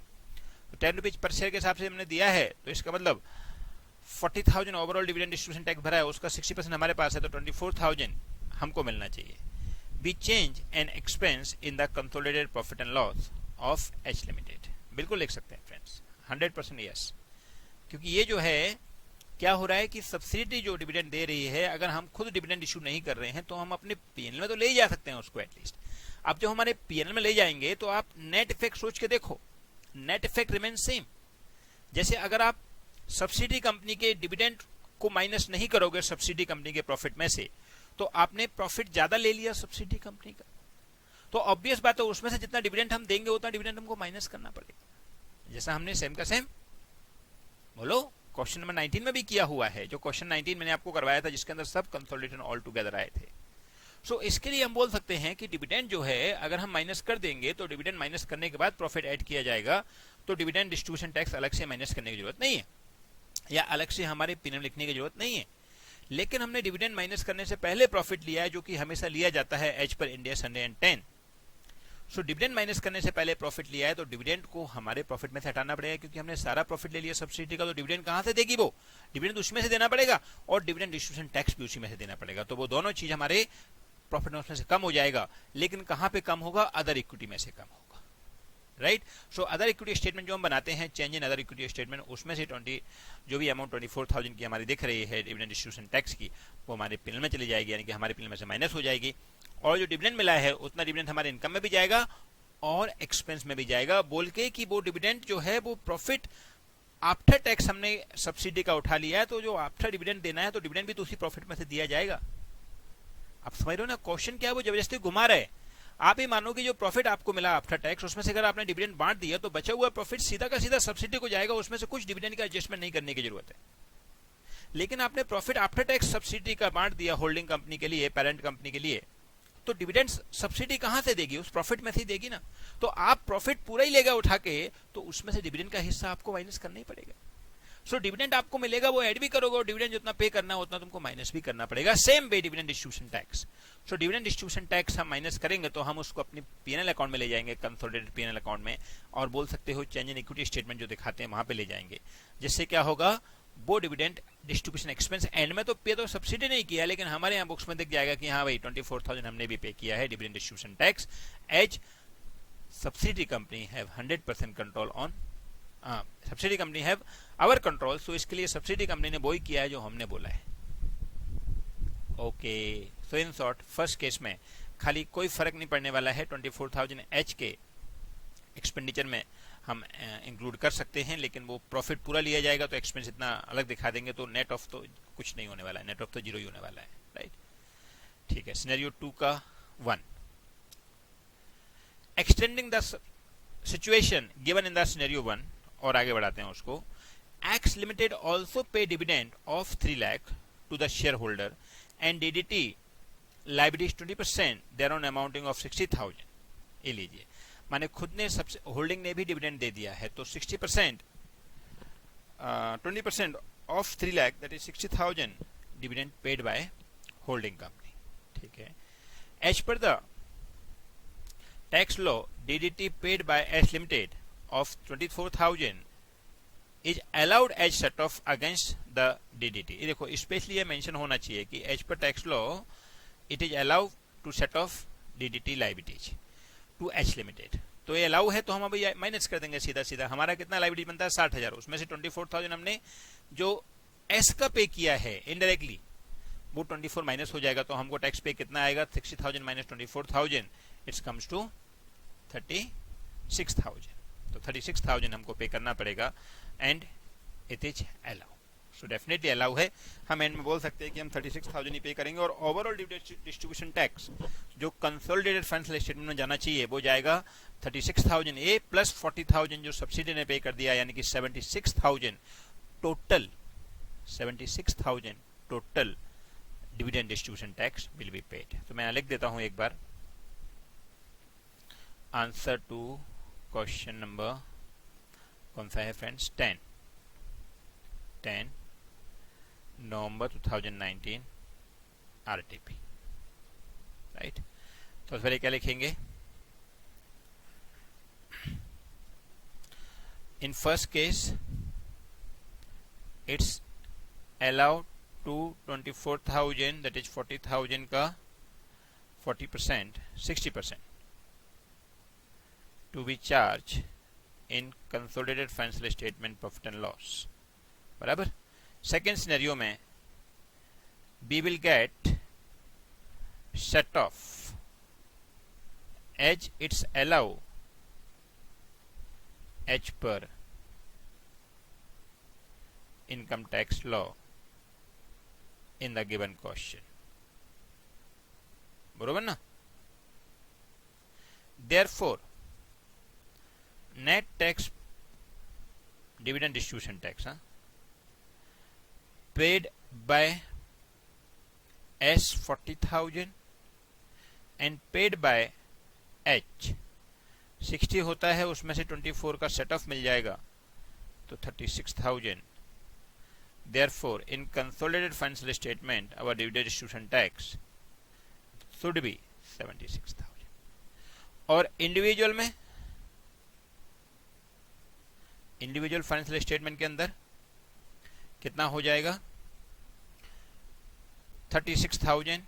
तो 10 रुपीज पर शेयर के हिसाब से हमने दिया है, तो इसका मतलब 40,000 ओवरऑल डिविडेंड डिस्ट्रीब्यूशन टैक्स भरा है, उसका 60% हमारे पास है, तो 24,000 हमको मिलना चाहिए। B change an expense in the consolidated profit and loss of H limited, बिल्कुल लिख सकते हैं फ्रेंड्स, 100% यस। क्योंकि ये जो है क्या हो रहा है कि सब्सिडी जो डिविडेंड दे रही है, अगर हम खुद डिविडेंड इशू नहीं कर रहे हैं तो हम अपने पीएनएल में तो ले जा सकते हैं उसको एटलीस्ट। अब जो हमारे पीएनएल में ले जाएंगे तो आप नेट इफेक्ट सोच के देखो, नेट इफेक्ट रिमेन सेम। जैसे अगर आप सब्सिडी कंपनी के डिविडेंड को माइनस नहीं करोगे सब्सिडी कंपनी के प्रॉफिट में से, तो आपने प्रॉफिट ज्यादा ले लिया सब्सिडी कंपनी का, तो ऑब्वियस बात है उसमें से जितना डिविडेंड हम देंगे उतना डिविडेंड हमको माइनस करना पड़ेगा। जैसा हमने सेम का सेम बोलो क्वेश्चन नंबर 19 में भी किया हुआ है, जो क्वेश्चन 19 मैंने आपको करवाया था जिसके अंदर सब कंसोलिडेशन ऑल टुगेदर आए थे। सो इसके लिए हम बोल सकते हैं कि डिविडेंड जो है अगर हम माइनस कर देंगे तो डिविडेंड माइनस करने के बाद प्रॉफिट ऐड किया जाएगा, तो डिविडेंड डिस्ट्रीब्यूशन टैक्स अलग से माइनस करने की जरूरत नहीं है, या अलग से हमारे पीएनएल लिखने की जरूरत नहीं है। लेकिन हमने डिविडेंड माइनस करने से पहले प्रॉफिट लिया है, जो कि हमेशा लिया जाता है एज पर इंडिया 110। सो डिविडेंड माइनस करने से पहले प्रॉफिट लिया है, तो डिविडेंड को हमारे प्रॉफिट में से हटाना पड़ेगा, क्योंकि हमने सारा प्रॉफिट ले लिया सब्सिडी का, तो डिविडेंड कहां से देगी वो, डिविडेंड उसमें से देना पड़ेगा, और डिविडेंड डिस्ट्रीब्यूशन टैक्स भी उसी में से देना पड़ेगा। तो वो दोनों चीज हमारे प्रॉफिट में से कम हो जाएगा, लेकिन कहां पे कम होगा, अदर इक्विटी में से कम होगा, right. So other equity statement जो हम बनाते हैं, change in other equity statement, उसमें से 20 जो भी अमाउंट 24,000 की हमारी दिख रही है डिविडेंड डिस्ट्रीब्यूशन टैक्स की, वो हमारे पीएनएल में चली जाएगी, यानी कि हमारे पीएनएल में से माइनस हो जाएगी, और जो डिविडेंड मिला है उतना डिविडेंड हमारे इनकम में भी जाएगा और एक्सपेंस में भी जाएगा, बोल के कि वो डिविडेंड जो है वो प्रॉफिट आफ्टर टैक्स हमने सब्सिडी का उठा लिया है, तो जो आफ्टर डिविडेंड देना है तो डिविडेंड भी तो उसी प्रॉफिट में से दिया जाएगा। आप समझ रहे हो ना, क्वेश्चन क्या है, वो जबरदस्ती घुमा रहे। आप ही मानो कि जो प्रॉफिट आपको मिला आफ्टर टैक्स, उसमें से अगर आपने डिविडेंड बांट दिया तो बचा हुआ प्रॉफिट सीधा का सीधा सब्सिडी को जाएगा, उसमें से कुछ डिविडेंड का एडजस्टमेंट नहीं करने की जरूरत है। लेकिन आपने प्रॉफिट आफ्टर टैक्स सब्सिडी का बांट दिया होल्डिंग कंपनी के लिए, पेरेंट कंपनी के लिए, तो डिविडेंड सब्सिडी कहां से देगी, उस प्रॉफिट में से देगी ना। तो आप प्रॉफिट पूरा ही लेगा उठा के, तो उसमें से डिविडेंड का हिस्सा आपको माइनस करना ही पड़ेगा। सो डिविडेंड आपको मिलेगा, वो ऐड भी करोगे और डिविडेंड जितना पे करना है उतना तुमको माइनस भी करना पड़ेगा। Same way dividend distribution tax. So dividend distribution tax हम माइनस करेंगे तो हम उसको अपनी पीएनएल अकाउंट में ले जाएंगे, कंसोलिडेटेड पीएनएल अकाउंट में, और बोल सकते हो चेंज इन इक्विटी स्टेटमेंट जो दिखाते हैं वहां पे ले जाएंगे। जिससे क्या होगा, वो डिविडेंड डिस्ट्रीब्यूशन एक्सपेंस एंड में तो पे तो सब्सिडी नहीं किया, लेकिन हमारे यहाँ बुक्स में दिख जाएगा कि हाँ भाई 24,000 हमने भी पे किया है dividend distribution tax, as subsidiary company have 100% control on, subsidiary company have our control. So इसके लिए सब्सिडी कंपनी ने वो ही किया है जो हमने बोला है। Okay, so in short first case में खाली कोई फर्क नहीं पड़ने वाला है, 24,000 एच के एक्सपेंडिचर में हम इंक्लूड कर सकते हैं, लेकिन वो प्रॉफिट पूरा लिया जाएगा तो एक्सपेंस इतना अलग दिखा देंगे, तो नेट ऑफ तो कुछ नहीं होने वाला है, नेट ऑफ तो जीरो ही होने वाला है, राइट। ठीक है, सिनेरियो 2 का 1, extending the situation given in the scenario 1, और आगे बढ़ाते हैं उसको। X limited also pay dividend of 3 lakh to the share holder and DDT liabilities 20% there on amounting of 60,000। ये लीजिए, माने खुद ने सबसे होल्डिंग ने भी डिविडेंड दे दिया है, तो 60% 20% of 3 lakh that is 60,000 dividend paid by holding company. ठीक है, as per the tax law DDT paid by S limited of 24,000 is allowed as set off against the DDT। ये देखो स्पेशली ये मेंशन होना चाहिए कि as per tax law it is allow to set off DDT liabilities to H limited. तो ये allow है तो हम अभी माइनस कर देंगे सीधा सीधा। हमारा कितना लाइबिलिटी बनता है 60,000, उसमें से 24,000 हमने जो एस का पे किया है इनडायरेक्टली वो 24 माइनस हो जाएगा, तो हमको टैक्स पे कितना आएगा 60,000 माइनस 24,000 इट्स कम्स टू 36,000। तो 36,000 हमको पे करना पड़ेगा and it is allow. So definitely allow है, हम एंड में बोल सकते हैं कि हम 36,000 ही पे करेंगे, और ओवरऑल डिस्ट्रीब्यूशन टैक्स जो कंसोलिडेटेड फाइनेंशियल स्टेटमेंट में जाना चाहिए वो जाएगा 36,000 ए प्लस 40,000 जो सब्सिडी ने पे कर दिया, यानी कि 76,000 total, 76,000 total dividend distribution tax will be paid. तो मैं लिख देता हूं एक बार आंसर टू क्वेश्चन नंबर कौन सा है फ्रेंड्स, 10 नवंबर 2019 आरटीपी, राइट। तो उस पर क्या लिखेंगे, in first case it's allowed to 24,000 that is 40,000 का 40% 60% to be charged in consolidated financial statement profit and loss, बराबर। सेकेंड सिनेरियो में we will get set off as it's allow as per income tax law in the given question, बरोबर ना। therefore net tax dividend distribution tax paid by S 40,000 and paid by H 60 होता है, उसमें से 24 का set of मिल जाएगा तो 36,000। therefore in consolidated financial statement our dividend distribution tax should be 76,000। और इंडिविजुअल में, इंडिविजुअल फाइनेंशियल स्टेटमेंट के अंदर कितना हो जाएगा 36,000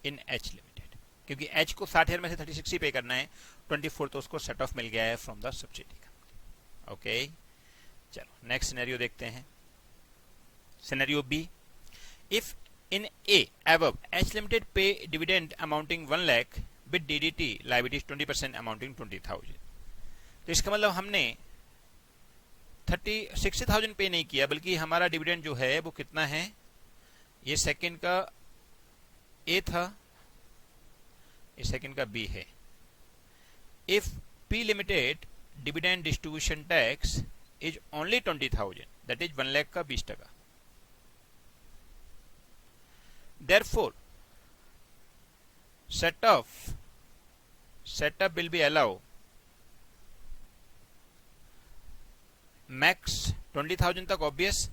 इन एच लिमिटेड, क्योंकि एच को 60,000 में से 36 ही पे करना है, 24 तो उसको सेट ऑफ मिल गया है from the subsidiary company. Okay, चलो नेक्स्ट सिनेरियो देखते हैं। Scenario B, if in a above H limited pay dividend amounting 1 lakh with DDT liabilities 20% amounting 20,000। तो इसका मतलब हमने 60,000 पे नहीं किया, बल्कि हमारा डिविडेंड जो है वो कितना है, ये सेकंड का ए था, ये सेकंड का बी है। If P limited dividend distribution tax is only 20,000 that is 1 lakh का 20%, therefore setup will be allow max 20,000 तक ऑब्वियस,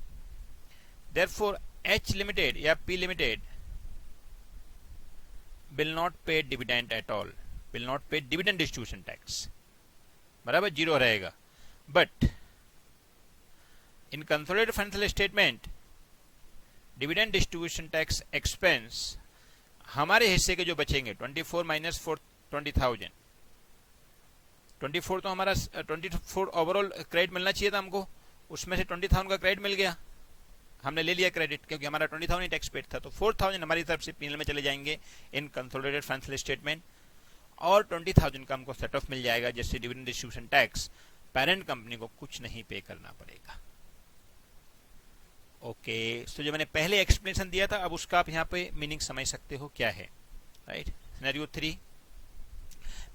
देयरफॉर एच लिमिटेड या P limited will not pay dividend at all, will not pay dividend distribution tax, बराबर zero रहेगा. But in consolidated financial statement dividend distribution tax expense हमारे हिस्से के जो बचेंगे 24 minus 20,000, 24 तो हमारा 24 ओवरऑल क्रेडिट मिलना चाहिए था हमको, उसमें से 20,000 का क्रेडिट मिल गया, हमने ले लिया क्रेडिट क्योंकि हमारा 20,000 ही टैक्स पेड था. तो 4,000 हमारी तरफ से पीएनएल में चले जाएंगे इन कंसोलिडेटेड फाइनेंशियल स्टेटमेंट, और 20,000 का हमको सेट ऑफ मिल जाएगा जिससे dividend distribution tax parent company को कुछ नहीं पे करना पड़ेगा. ओके, तो जो मैंने पहले एक्सप्लेनेशन दिया था अब उसका आप यहाँ पे मीनिंग समझ सकते हो क्या है. Right, scenario 3,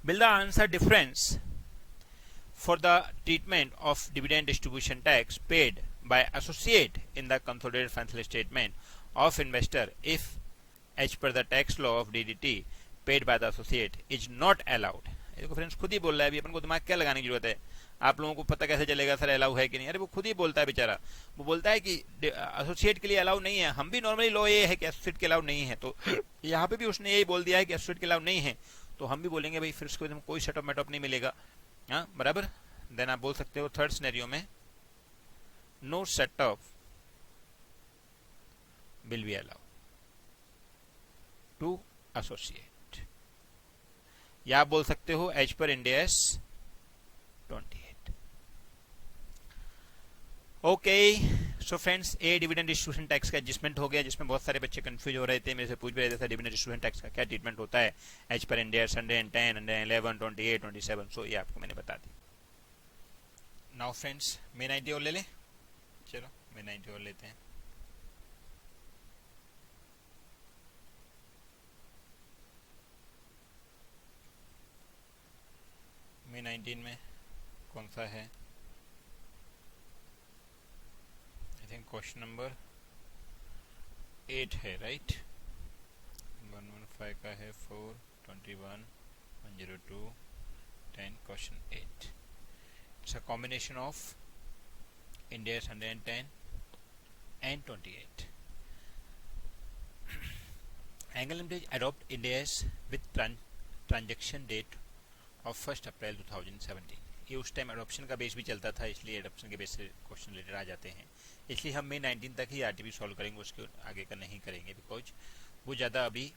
build the answer difference for the treatment of dividend distribution tax paid by associate in the consolidated financial statement of investor if as per the tax law of DDT paid by the associate is not allowed. देखो friends खुद ही बोल रहा है, अभी अपन को दिमाग क्या लगाने की जरूरत है, आप लोगों को पता कैसे चलेगा सर अलाउ है कि नहीं. अरे वो खुद ही बोलता है बेचारा, वो बोलता है कि एसोसिएट के लिए अलाउ नहीं है. हम भी नॉर्मली लॉ ये है कि एसोसिएट के अलाउ नहीं है, तो यहाँ पे भी उसने यही बोल दिया है कि एसोसिएट के अलाउ नहीं है, तो हम भी बोलेंगे भाई फिर उसके बाद कोई सेटअप मेटअप नहीं मिलेगा. हाँ बराबर. देन आप बोल सकते हो थर्ड सिनेरियो में no setup will be allow to associate, या आप बोल सकते हो as per Ind AS 28. Okay, so friends a dividend distribution tax का एडजस्टमेंट हो गया, जिसमें बहुत सारे बच्चे कंफ्यूज हो रहे थे, मेरे से पूछ भी रहे थे डिविडेंड डिस्ट्रीब्यूशन टैक्स का क्या ट्रीटमेंट होता है एज पर इंड AS 110, 111, 28, 27. सो ये आपको मैंने बता दी. नाउ फ्रेंड्स मेन आइडिया और ले लें, चलो मेन आइडिया और लेते हैं. मेन 19 में कौन सा है, आई थिंक क्वेश्चन नंबर 8 है. राइट, 115 का है 4, 21, 102, 10, question 8. It's a combination of Ind AS 110 and 28. Angle Limited adopt Ind AS with transaction date of 1st April 2017. ये उस टाइम एडॉप्शन का बेस भी चलता था, इसलिए एडॉप्शन के बेस से क्वेश्चन रिलेटेड आ जाते हैं. इसलिए हम मे 19 तक ही आरटीपी सॉल्व करेंगे, उसके आगे का नहीं करेंगे बिकॉज वो ज़्यादा अभी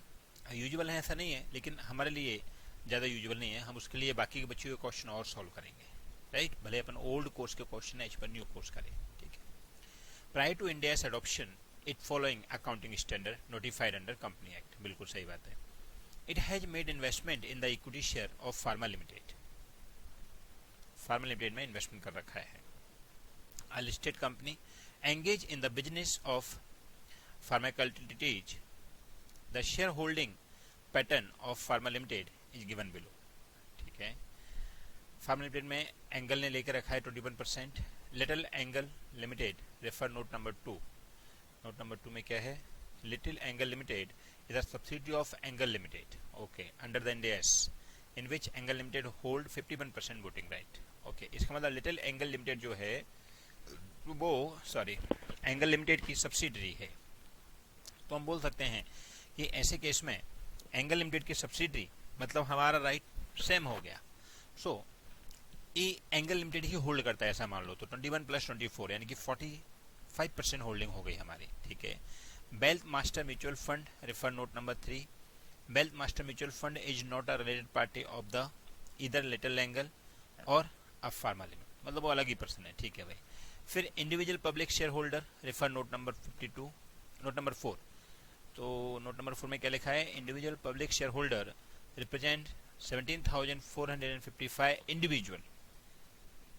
यूजुअल है, ऐसा नहीं है, लेकिन हमारे लिए ज़्यादा यूजुअल नहीं है. हम उसके लिए बाकी के बच्चों के क्वेश्चन और सॉल्व करेंगे. राइट, भले अपन ओल्ड कोर्स के question as per new course करें. ठीक है. Prior to Ind AS adoption it following accounting standard notified under company act. बिल्कुल सही बात है. It has made investment in the equity share of pharma limited. Pharma limited में investment कर रखा है. A listed company engage in the business of pharmaceuticals. The share holding pattern of pharma limited is given below. ठीक है. Pharma limited में angle ने लेकर रखा है 21%. Little angle limited refer note number 2. Note number 2 में क्या है, little angle limited is a subsidiary of angle limited. Okay, under the Ind AS in which angle limited hold 51% voting right. Okay, इसका मतलब little angle limited जो है वो angle limited की subsidiary है. तो हम बोल सकते हैं कि ऐसे केस में एंगल लिमिटेड की सब्सिडरी मतलब हमारा राइट सेम हो गया. सो ये एंगल लिमिटेड ही होल्ड करता है ऐसा मान लो, तो 21 + 24 यानी कि 45% होल्डिंग हो गई हमारी. ठीक है. Wealth master mutual fund refer note number 3. Wealth master mutual fund is not a related party of the इधर लिटिल एंगल और अ फार्मा लिमिटेड, मतलब वो अलग ही पर्सन है. ठीक है भाई. फिर individual public shareholder refer note number 52, note number 4. तो नोट नंबर 4 में क्या लिखा है, individual public shareholder represent 17,455 individual.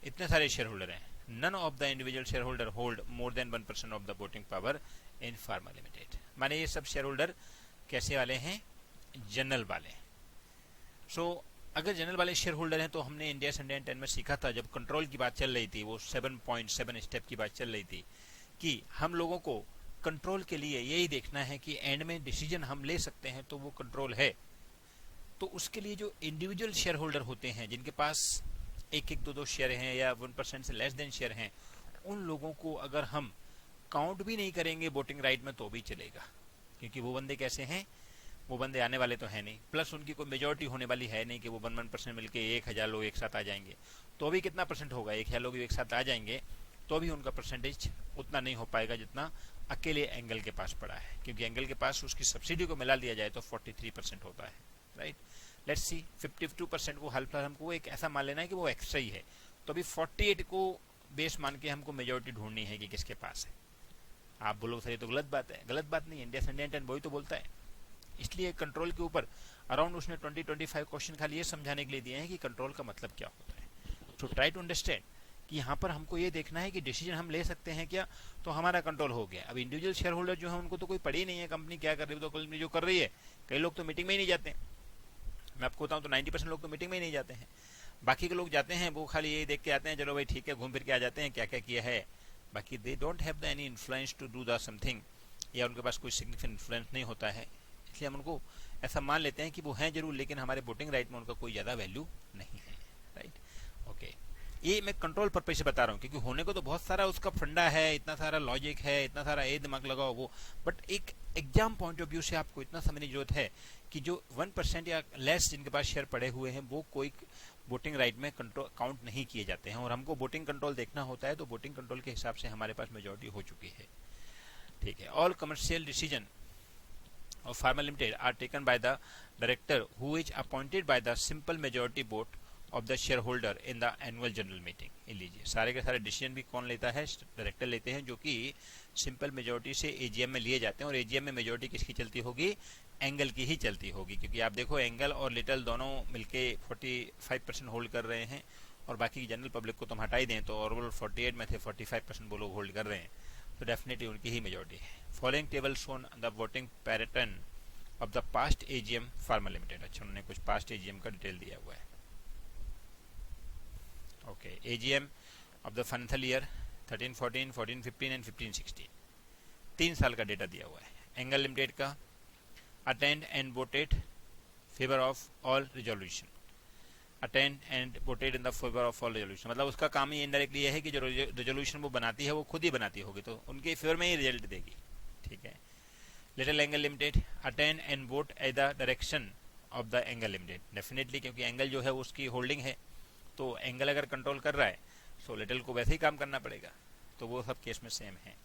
इतने सारे शेयर होल्डर हैं. None of the individual shareholder hold more than 1% of the voting power in pharma limited. माने ये सब शेयर होल्डर कैसे वाले हैं, जनरल वाले. सो अगर जनरल वाले शेयर होल्डर हैं तो हमने इंडिया 110 में सीखा था जब कंट्रोल की बात चल रही थी, वो 7.7 स्टेप की बात चल रही थी कि हम लोगों को कंट्रोल के लिए यही देखना है कि एंड में डिसीजन हम ले सकते हैं तो वो कंट्रोल है. तो उसके लिए जो इंडिविजुअल शेयर होल्डर होते हैं जिनके पास 1-1, 2-2 शेयर हैं या 1% से लेस देन शेयर हैं, उन लोगों को अगर हम काउंट भी नहीं करेंगे वोटिंग राइट में तो भी चलेगा, क्योंकि वो बंदे कैसे हैं, वो बंदे आने वाले तो है नहीं, प्लस उनकी कोई मेजोरिटी होने वाली है नहीं कि वो 1% मिलके 1000 लोग एक साथ आ जाएंगे। तो भी कितना परसेंट होगा, 1000 लोग एक साथ आ जाएंगे तो भी उनका परसेंटेज उतना नहीं हो पाएगा जितना अकेले एंगल के पास पड़ा है, क्योंकि एंगल के पास उसकी सब्सिडी को मिला दिया जाए तो 43% होता है, राइट। लेट्स सी 52% वो हल्का, हमको एक ऐसा मान लेना है कि वो एक्स्ट्रा ही है, तो अभी 48 को बेस मान के हमको मेजोरिटी ढूंढनी है कि किसके पास है। आप बोलो सर ये तो गलत बात है, गलत बात नहीं, इंडिया इंडियन टेन वही तो बोलता है। इसलिए कंट्रोल के ऊपर अराउंड उसने 20-25 क्वेश्चन खाली ये समझाने के लिए दिए हैं कि कंट्रोल का मतलब क्या होता है। सो ट्राई टू अंडरस्टैंड कि यहाँ पर हमको ये देखना है कि डिसीजन हम ले सकते हैं क्या, तो हमारा कंट्रोल हो गया। अब इंडिविजुअल शेयर होल्डर जो है उनको तो कोई पड़ी नहीं है कंपनी क्या कर रही है, तो कंपनी जो कर रही है, कई लोग तो मीटिंग में ही नहीं जाते हैं। मैं आपको बताऊँ तो 90% लोग तो मीटिंग में ही नहीं जाते हैं। बाकी के लोग जाते हैं वो खाली यही देख के आते हैं, चलो भाई ठीक है, घूम फिर के आ जाते हैं क्या क्या किया है, बाकी they don't have the any influence to do the something, या उनके पास कोई सिग्निफिकेंट इन्फ्लुएंस नहीं होता है। इसलिए हम उनको ऐसा मान लेते हैं कि वो हैं जरूर, लेकिन हमारे वोटिंग राइट में उनका कोई ज़्यादा वैल्यू नहीं है, राइट। ओके, ये मैं कंट्रोल पर्पज से बता रहा हूँ, क्योंकि होने को तो बहुत सारा उसका फंडा है, इतना सारा लॉजिक है, इतना सारा ये दिमाग लगाओ वो, बट एक एग्जाम पॉइंट ऑफ व्यू से आपको इतना समझने की जरूरत है कि जो 1% या लेस जिनके पास शेयर पड़े हुए हैं वो कोई वोटिंग राइट में कंट्रोल काउंट नहीं किए जाते हैं, और हमको वोटिंग कंट्रोल देखना होता है, तो वोटिंग कंट्रोल के हिसाब से हमारे पास मेजोरिटी हो चुकी है, ठीक है। All commercial decision of Pharma Limited are taken by the director who is appointed by the simple majority vote of the shareholder in the annual general meeting। लीजिए सारे के सारे डिसीजन भी कौन लेता है, डायरेक्टर लेते हैं, जो कि सिंपल मेजोरिटी से एजीएम में लिए जाते हैं, और एजीएम में मेजोरिटी किसकी चलती होगी, एंगल की ही चलती होगी, क्योंकि आप देखो एंगल और लिटल दोनों मिलके 45% होल्ड कर रहे हैं, और बाकी जनरल पब्लिक को तुम हटा ही दें तो ओवरऑल 48 में थे 45% वो लोग होल्ड कर रहे हैं, तो डेफिनेटली उनकी ही मेजोरिटी है। Following table shown the voting pattern of the past AGM pharma limited. अच्छा, उन्होंने कुछ पास्ट एजीएम का डिटेल दिया हुआ है। Okay, AGM of the financial year 13-14, 14-15 and 15-16, 3 साल का डेटा दिया हुआ है। एंगल लिमिटेड का attend and voted favour of all resolution, attend and voted in the favour of all resolution, मतलब उसका काम ही इनडायरेक्टली ये है कि जो रेजोल्यूशन वो बनाती है वो खुद ही बनाती होगी, तो उनके फेवर में ही रिजल्ट देगी, ठीक है। Little angle limited attend and vote at the direction of the angle limited, definitely क्योंकि एंगल जो है वो उसकी होल्डिंग है, तो एंगल अगर कंट्रोल कर रहा है तो लिटिल को वैसे ही काम करना पड़ेगा, तो वो सब केस में सेम है।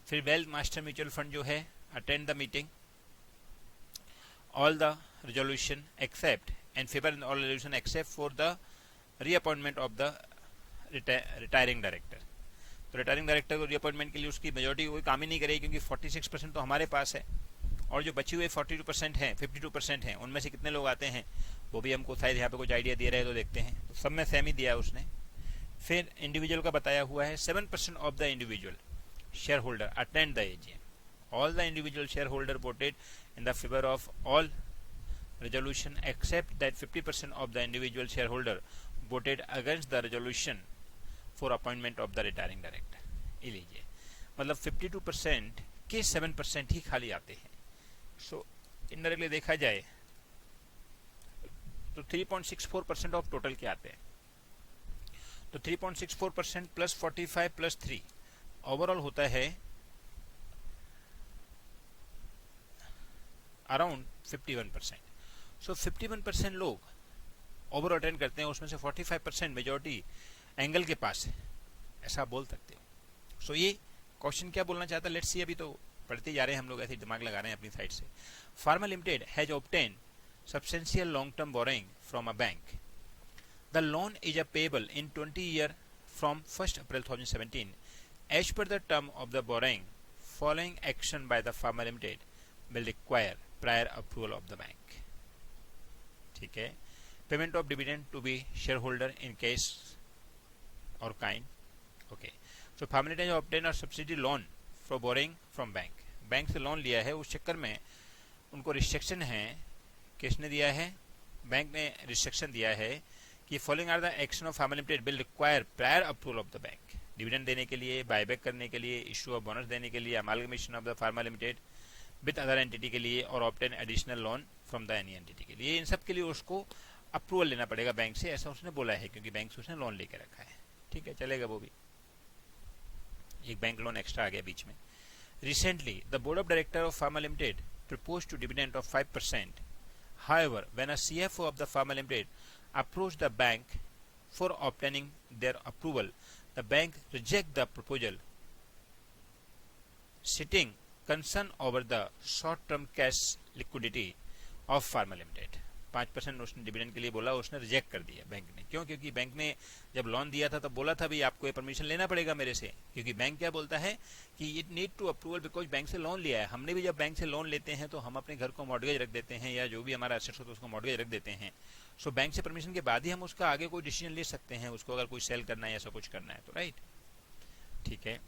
फिर वेल्थ मास्टर म्यूचुअल फंड जो है attend the meeting all the resolution except and favor in all resolution except for the reappointment of the retiring director। तो रिटायरिंग डायरेक्टर को रीअपॉइंटमेंट के लिए उसकी मेजोरिटी कोई काम ही नहीं करेगी, क्योंकि 46% तो हमारे पास है, और जो बची हुए 42% हैं, 52% हैं, उनमें से कितने लोग आते हैं वो भी हमको शायद यहाँ पे कुछ आइडिया दे रहे हैं, तो देखते हैं। तो सब में सेम ही दिया है उसने। फिर इंडिविजुअल का बताया हुआ है 7% of the individual share holder attend the AGM, all the individual share holder voted in the favour of all resolution except that 50% of the individual shareholder voted against the resolution for appointment of the retiring director। ये लीजिए, मतलब 52% के 7% ही खाली आते हैं। So indirectly देखा जाए तो 3.64% ऑफ टोटल के आते हैं, तो 3.64% प्लस 45 प्लस 3 ओवरऑल होता है अराउंड 51%। सो 51% लोग ओवर अटेंड करते हैं, उसमें से 45% मेजोरिटी एंगल के पास है, ऐसा बोल सकते हो। सो ये क्वेश्चन क्या बोलना चाहता है, लेट्स सी, अभी तो पढ़ते जा रहे हैं हम लोग, ऐसे दिमाग लगा रहे हैं अपनी साइड से। Pharma limited has obtain substantial long term borrowing from a bank, the loan is a payable in 20 year from 1 April 2017 as per the term of the borrowing, following action by the pharma limited will require prior approval of the bank, ठीक है। Payment of dividend to be shareholder in case or kind, okay. So pharma limited obtain or subsidy loan for boring from bank, bank से loan लिया है, उस चक्कर में उनको restriction है, किसने दिया है, बैंक ने रिस्ट्रिक्शन दिया है कि following are the action of pharma limited will require prior approval of the bank, dividend देने के लिए, बायबैक करने के लिए, इशू ऑफ बोनस देने के लिए, amalgamation of the pharma limited with other entity के लिए, और obtain additional loan from the any entity के लिए, इन सब के लिए उसको अप्रूवल लेना पड़ेगा बैंक से, ऐसा उसने बोला है, क्योंकि बैंक से उसने लोन लेके रखा है, ठीक है, चलेगा वो भी। एक बैंक लोन एक्स्ट्रा आ गया बीच में। Recently the board of director of pharma limited proposed to dividend of 5%. However, when a CFO of the Pharma Limited approached the bank for obtaining their approval, the bank rejected the proposal, citing concern over the short-term cash liquidity of Pharma Limited. 5% उसने dividend के लिए बोला, उसने reject कर दिया bank ने। क्यों? क्योंकि बैंक ने जब लोन दिया था तब बोला था भाई आपको ये परमिशन लेना पड़ेगा मेरे से, क्योंकि बैंक क्या बोलता है कि it need to approval because bank से लोन लिया है। हमने भी जब बैंक से लोन लेते हैं तो हम अपने घर को मॉर्गेज रख देते हैं या जो भी हमारा एसेट्स होता है उसको मॉर्गेज रख देते हैं। सो बैंक से परमिशन के बाद ही हम उसका आगे कोई डिसीजन ले सकते हैं, उसको अगर कोई सेल करना है ऐसा कुछ करना है तो, राइट। ठीक है।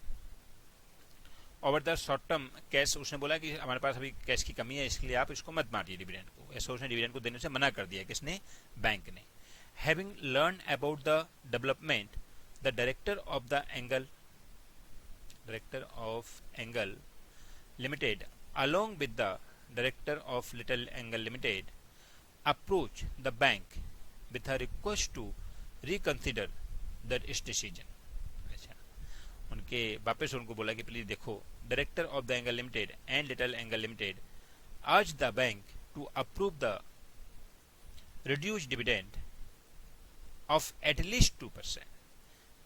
Over the short term cash, उसने बोला कि हमारे पास अभी कैश की कमी है इसलिए आप इसको मत मारिए डिविडेंड को, ऐसा उसने डिविडेंड को देने से मना कर दिया। किसने? बैंक ने। Having learn about the development, the director of angle limited along with the director of Little Angle Limited approached the bank with a request to reconsider its decision. उनके वापस उनको बोला कि प्लीज देखो, director of the angle limited and little angle limited urge the bank to approve the reduced dividend of at least 2%,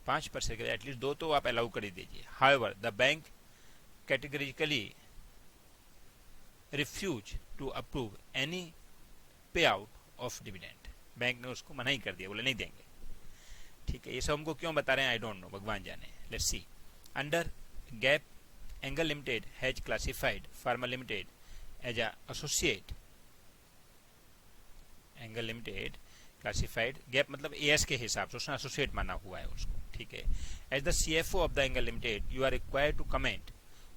5% के at least 2 तो आप allow कर ही दीजिए। However the bank categorically refuse to approve any pay out of dividend. Bank ने उसको मना ही कर दिया, बोले नहीं देंगे। ठीक है, ये सब हमको क्यों बता रहे हैं आई डोंट नो, भगवान जाने। Let's see. Under GAAP, Angle Limited has classified Pharma Limited as a associate. Angle Limited classified GAAP मतलब AS के हिसाब से उसने associate माना हुआ है उसको। ठीक है। As the CFO of the Angle Limited, you are required to comment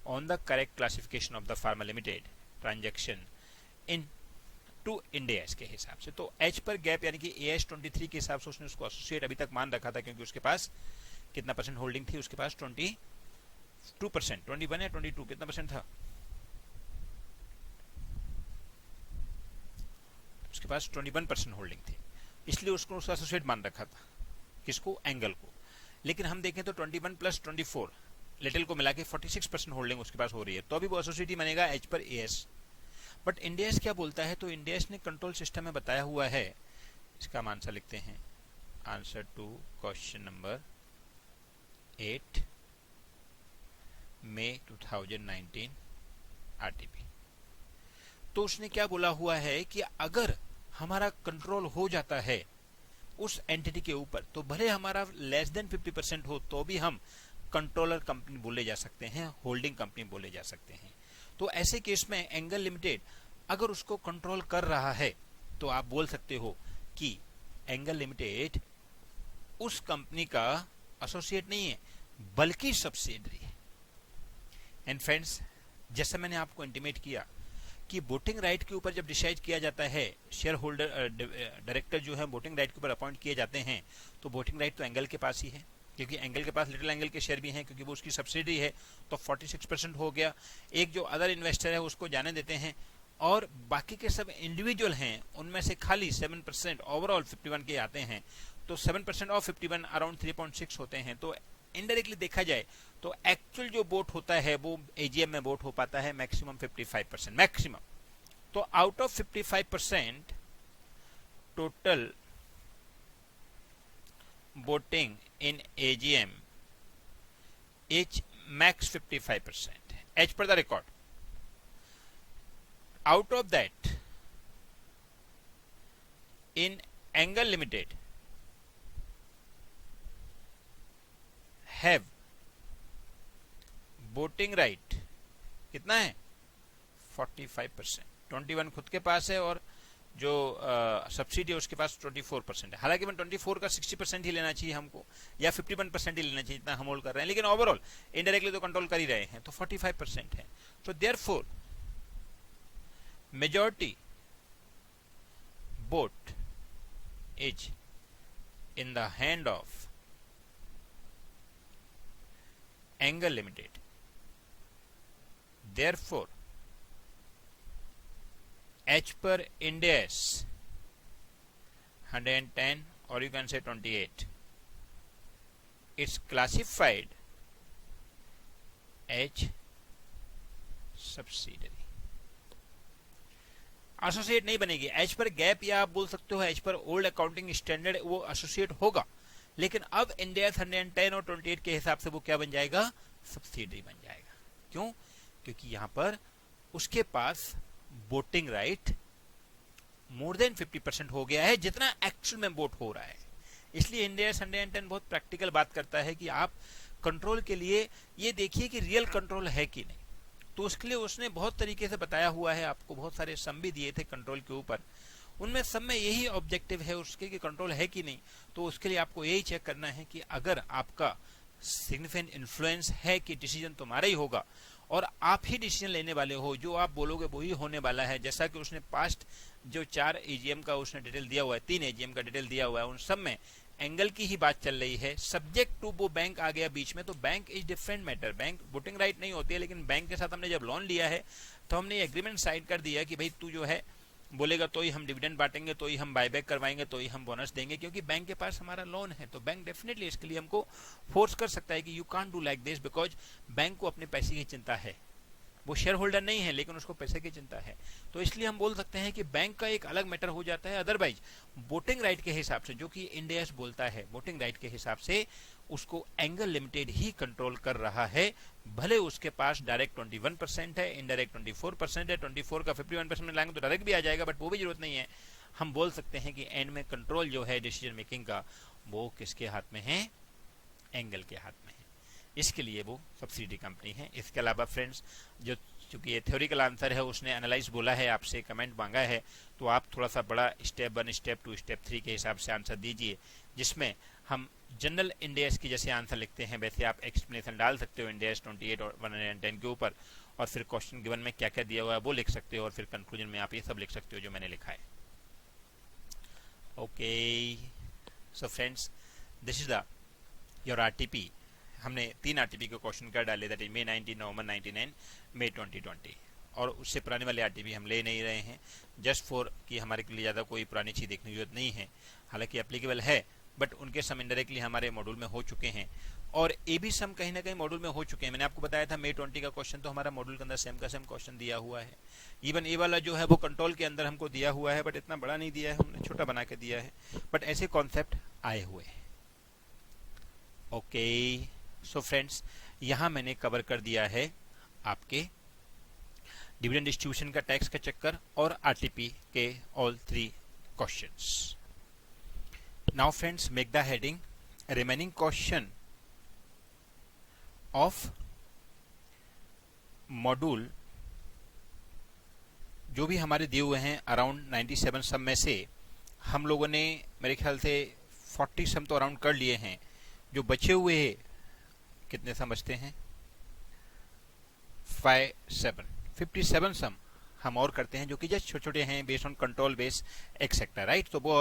on the correct classification of the Pharma Limited transaction in to Ind AS के हिसाब से। तो H पर GAAP यानी कि AS 23 के हिसाब से उसने उसको associate अभी तक मान रखा था, क्योंकि उसके पास कितना परसेंट होल्डिंग थी? उसके पास 22%, 21 या 22 कितना परसेंट था? उसके पास 21% होल्डिंग थी, इसलिए उसको उसका एसोसिएट मान रखा था। किसको? एंगल को। लेकिन हम देखें तो 21 प्लस 24 लिटिल को मिला के 46% होल्डिंग उसके पास हो रही है, तो अभी वो एसोसिएट ही बनेगा एच पर एएस। बट इंड एस क्या बोलता है? तो इंड एस ने कंट्रोल सिस्टम में बताया हुआ है, इसका हम आंसर लिखते हैं। Answer to question number 8 May 2019 RTP. तो उसने क्या बोला हुआ है कि अगर हमारा कंट्रोल हो जाता है उस एंटिटी के ऊपर, तो भले हमारा लेस देन 50% हो तो भी हम कंट्रोलर कंपनी बोले जा सकते हैं, होल्डिंग कंपनी बोले जा सकते हैं। तो ऐसे केस में एंगल लिमिटेड अगर उसको कंट्रोल कर रहा है तो आप बोल सकते हो कि एंगल लिमिटेड उस कंपनी का एसोसिएट नहीं है बल्कि सब्सिडियरी है। एंड फ्रेंड्स, जैसा मैंने आपको इंटीमेट किया कि वोटिंग राइट के ऊपर जब डिसाइड किया जाता है, शेयर होल्डर डायरेक्टर जो है वोटिंग राइट के ऊपर अपॉइंट किए जाते हैं, तो वोटिंग राइट तो एंगल के पास ही है, क्योंकि एंगल के पास लिटिल एंगल के शेयर भी हैं, क्योंकि वो उसकी सब्सिडी है। तो 46% हो गया। एक जो अदर इन्वेस्टर है उसको जाने देते हैं, और बाकी के सब इंडिविजुअल हैं उनमें से खाली 7% ओवरऑल 51 के आते हैं। तो 7% ऑफ 51 अराउंड 3.6 होते हैं। तो इनडायरेक्टली देखा जाए तो एक्चुअल जो वोट होता है वो एजीएम में वोट हो पाता है मैक्सिमम 55%, मैक्सिमम। तो out of 55% total voting in AGM is max 55% as per the record. Out of that in angle limited have voting right कितना है? 45%। 21 खुद के पास है और जो सब्सिडी है उसके पास 24% है। हालांकि 24 का 60% ही लेना चाहिए हमको, या 51% ही लेना चाहिए जितना हम होल्ड कर रहे हैं, लेकिन ओवरऑल इनडायरेक्टली तो कंट्रोल कर ही रहे हैं, तो 45% है। तो therefore majority vote is in the hand of angle limited. Therefore, H per Ind AS 110 or you can say 28. It's classified as subsidiary. Associate नहीं बनेगी। एज पर गैप या आप बोल सकते हो as per old accounting standard वो associate होगा, लेकिन अब इंडिया 110 और 28 के हिसाब से वो क्या बन जाएगा, सब्सिडरी बन जाएगा। क्यों? क्योंकि यहां पर उसके पास वोटिंग राइट मोर देन 50% हो गया है, जितना एक्चुअल में वोट हो रहा है। इसलिए इंडिया 110 बहुत प्रैक्टिकल बात करता है कि आप कंट्रोल के लिए ये देखिए कि रियल कंट्रोल है कि नहीं। तो उसके लिए उसने बहुत तरीके से बताया हुआ है, आपको बहुत सारे सम भी दिए थे कंट्रोल के ऊपर। उनमें सब में यही ऑब्जेक्टिव है उसके कि कंट्रोल है कि नहीं। तो उसके लिए आपको यही चेक करना है कि अगर आपका सिग्निफिकेंट इन्फ्लुएंस है कि डिसीजन तुम्हारा ही होगा और आप ही डिसीजन लेने वाले हो, जो आप बोलोगे वो ही होने वाला है। जैसा कि उसने पास्ट जो 4 एजीएम का उसने डिटेल दिया हुआ है, 3 एजीएम का डिटेल दिया हुआ है, उन सब में एंगल की ही बात चल रही है। सब्जेक्ट टू वो बैंक आ गया बीच में, तो bank is different matter. Bank voting right नहीं होती है, लेकिन बैंक के साथ हमने जब लोन लिया है तो हमने एग्रीमेंट साइन कर दिया कि भाई तू जो है बोलेगा तो ही हम डिविडेंड बांटेंगे, तो ही हम बायबैक करवाएंगे, तो ही हम बोनस देंगे, क्योंकि बैंक के पास हमारा लोन है। तो बैंक डेफिनेटली इसके लिए हमको फोर्स कर सकता है कि you can't do like this, because bank को अपने पैसे की चिंता है। वो शेयर होल्डर नहीं है, लेकिन उसको पैसे की चिंता है। तो इसलिए हम बोल सकते हैं कि बैंक का एक अलग मैटर हो जाता है। अदरवाइज वोटिंग राइट के हिसाब से, जो कि इंडिया बोलता है, वोटिंग राइट के हिसाब से उसको एंगल लिमिटेड ही कंट्रोल कर रहा है। भले उसके पास डायरेक्ट 21% है, इनडायरेक्ट 24% है। 24 का 51% लाएंगे तो डायरेक्ट भी आ जाएगा, बट वो भी जरूरत नहीं है। हम बोल सकते हैं कि एंड में कंट्रोल जो है डिसीजन मेकिंग का, वो किसके हाथ में है, एंगल के हाथ में है। इसके लिए वो सब्सिडी कंपनी है। इसके अलावा फ्रेंड्स, जो चूंकि ये थ्योरिकल आंसर है, उसने एनालाइज बोला है, आपसे कमेंट मांगा है, तो आप थोड़ा सा बड़ा स्टेप 1, स्टेप 2, स्टेप 3 के हिसाब से आंसर दीजिए, जिसमें हम जनरल इंडेक्स की जैसे आंसर लिखते हैं वैसे आप एक्सप्लेनेशन डाल सकते हो इंडेक्स 28 और 110 के ऊपर, और फिर क्वेश्चन गिवन में क्या क्या दिया हुआ है वो लिख सकते हो, और फिर कंक्लूजन में आप ये सब लिख सकते हो जो मैंने लिखा है। Okay, so friends, this is the your RTP. हमने 3 आरटीपी के क्वेश्चन कर डाले, that is May 19, November 99, May 2020, और उससे पुराने वाले आरटीपी हम ले नहीं रहे हैं, जस्ट फॉर कि हमारे के लिए ज़्यादा कोई पुरानी चीज़ देखने की जरूरत नहीं है। हालांकि एप्लीकेबल है, बट उनके सम इनडायरेक्टली हमारे मॉड्यूल में हो चुके हैं, और ए भी सम कहीं ना कहीं मॉड्यूल में हो चुके हैं। मैंने आपको बताया था May 20 का क्वेश्चन तो हमारा मॉड्यूल के अंदर सेम का सेम क्वेश्चन दिया हुआ है। इवन ए वाला जो है वो कंट्रोल के अंदर हमको दिया हुआ है, बट इतना बड़ा नहीं दिया है, हमने छोटा बना के दिया है, बट ऐसे कॉन्सेप्ट आए हुए हैं। ओके, सो फ्रेंड्स, यहां मैंने कवर कर दिया है आपके डिविडेंड डिस्ट्रीब्यूशन का टैक्स का चक्कर और आरटीपी के all 3 questions. Now friends, make the heading remaining question of module जो भी हमारे दिए हुए हैं अराउंड 97 सम में से हम लोगों ने मेरे ख्याल से 40 सम तो अराउंड कर लिए हैं। जो बचे हुए कितने समझते हैं, 57 सम हम और करते हैं, जो कि जस्ट छोटे छोटे हैं, based on control base etcetera, right. तो वो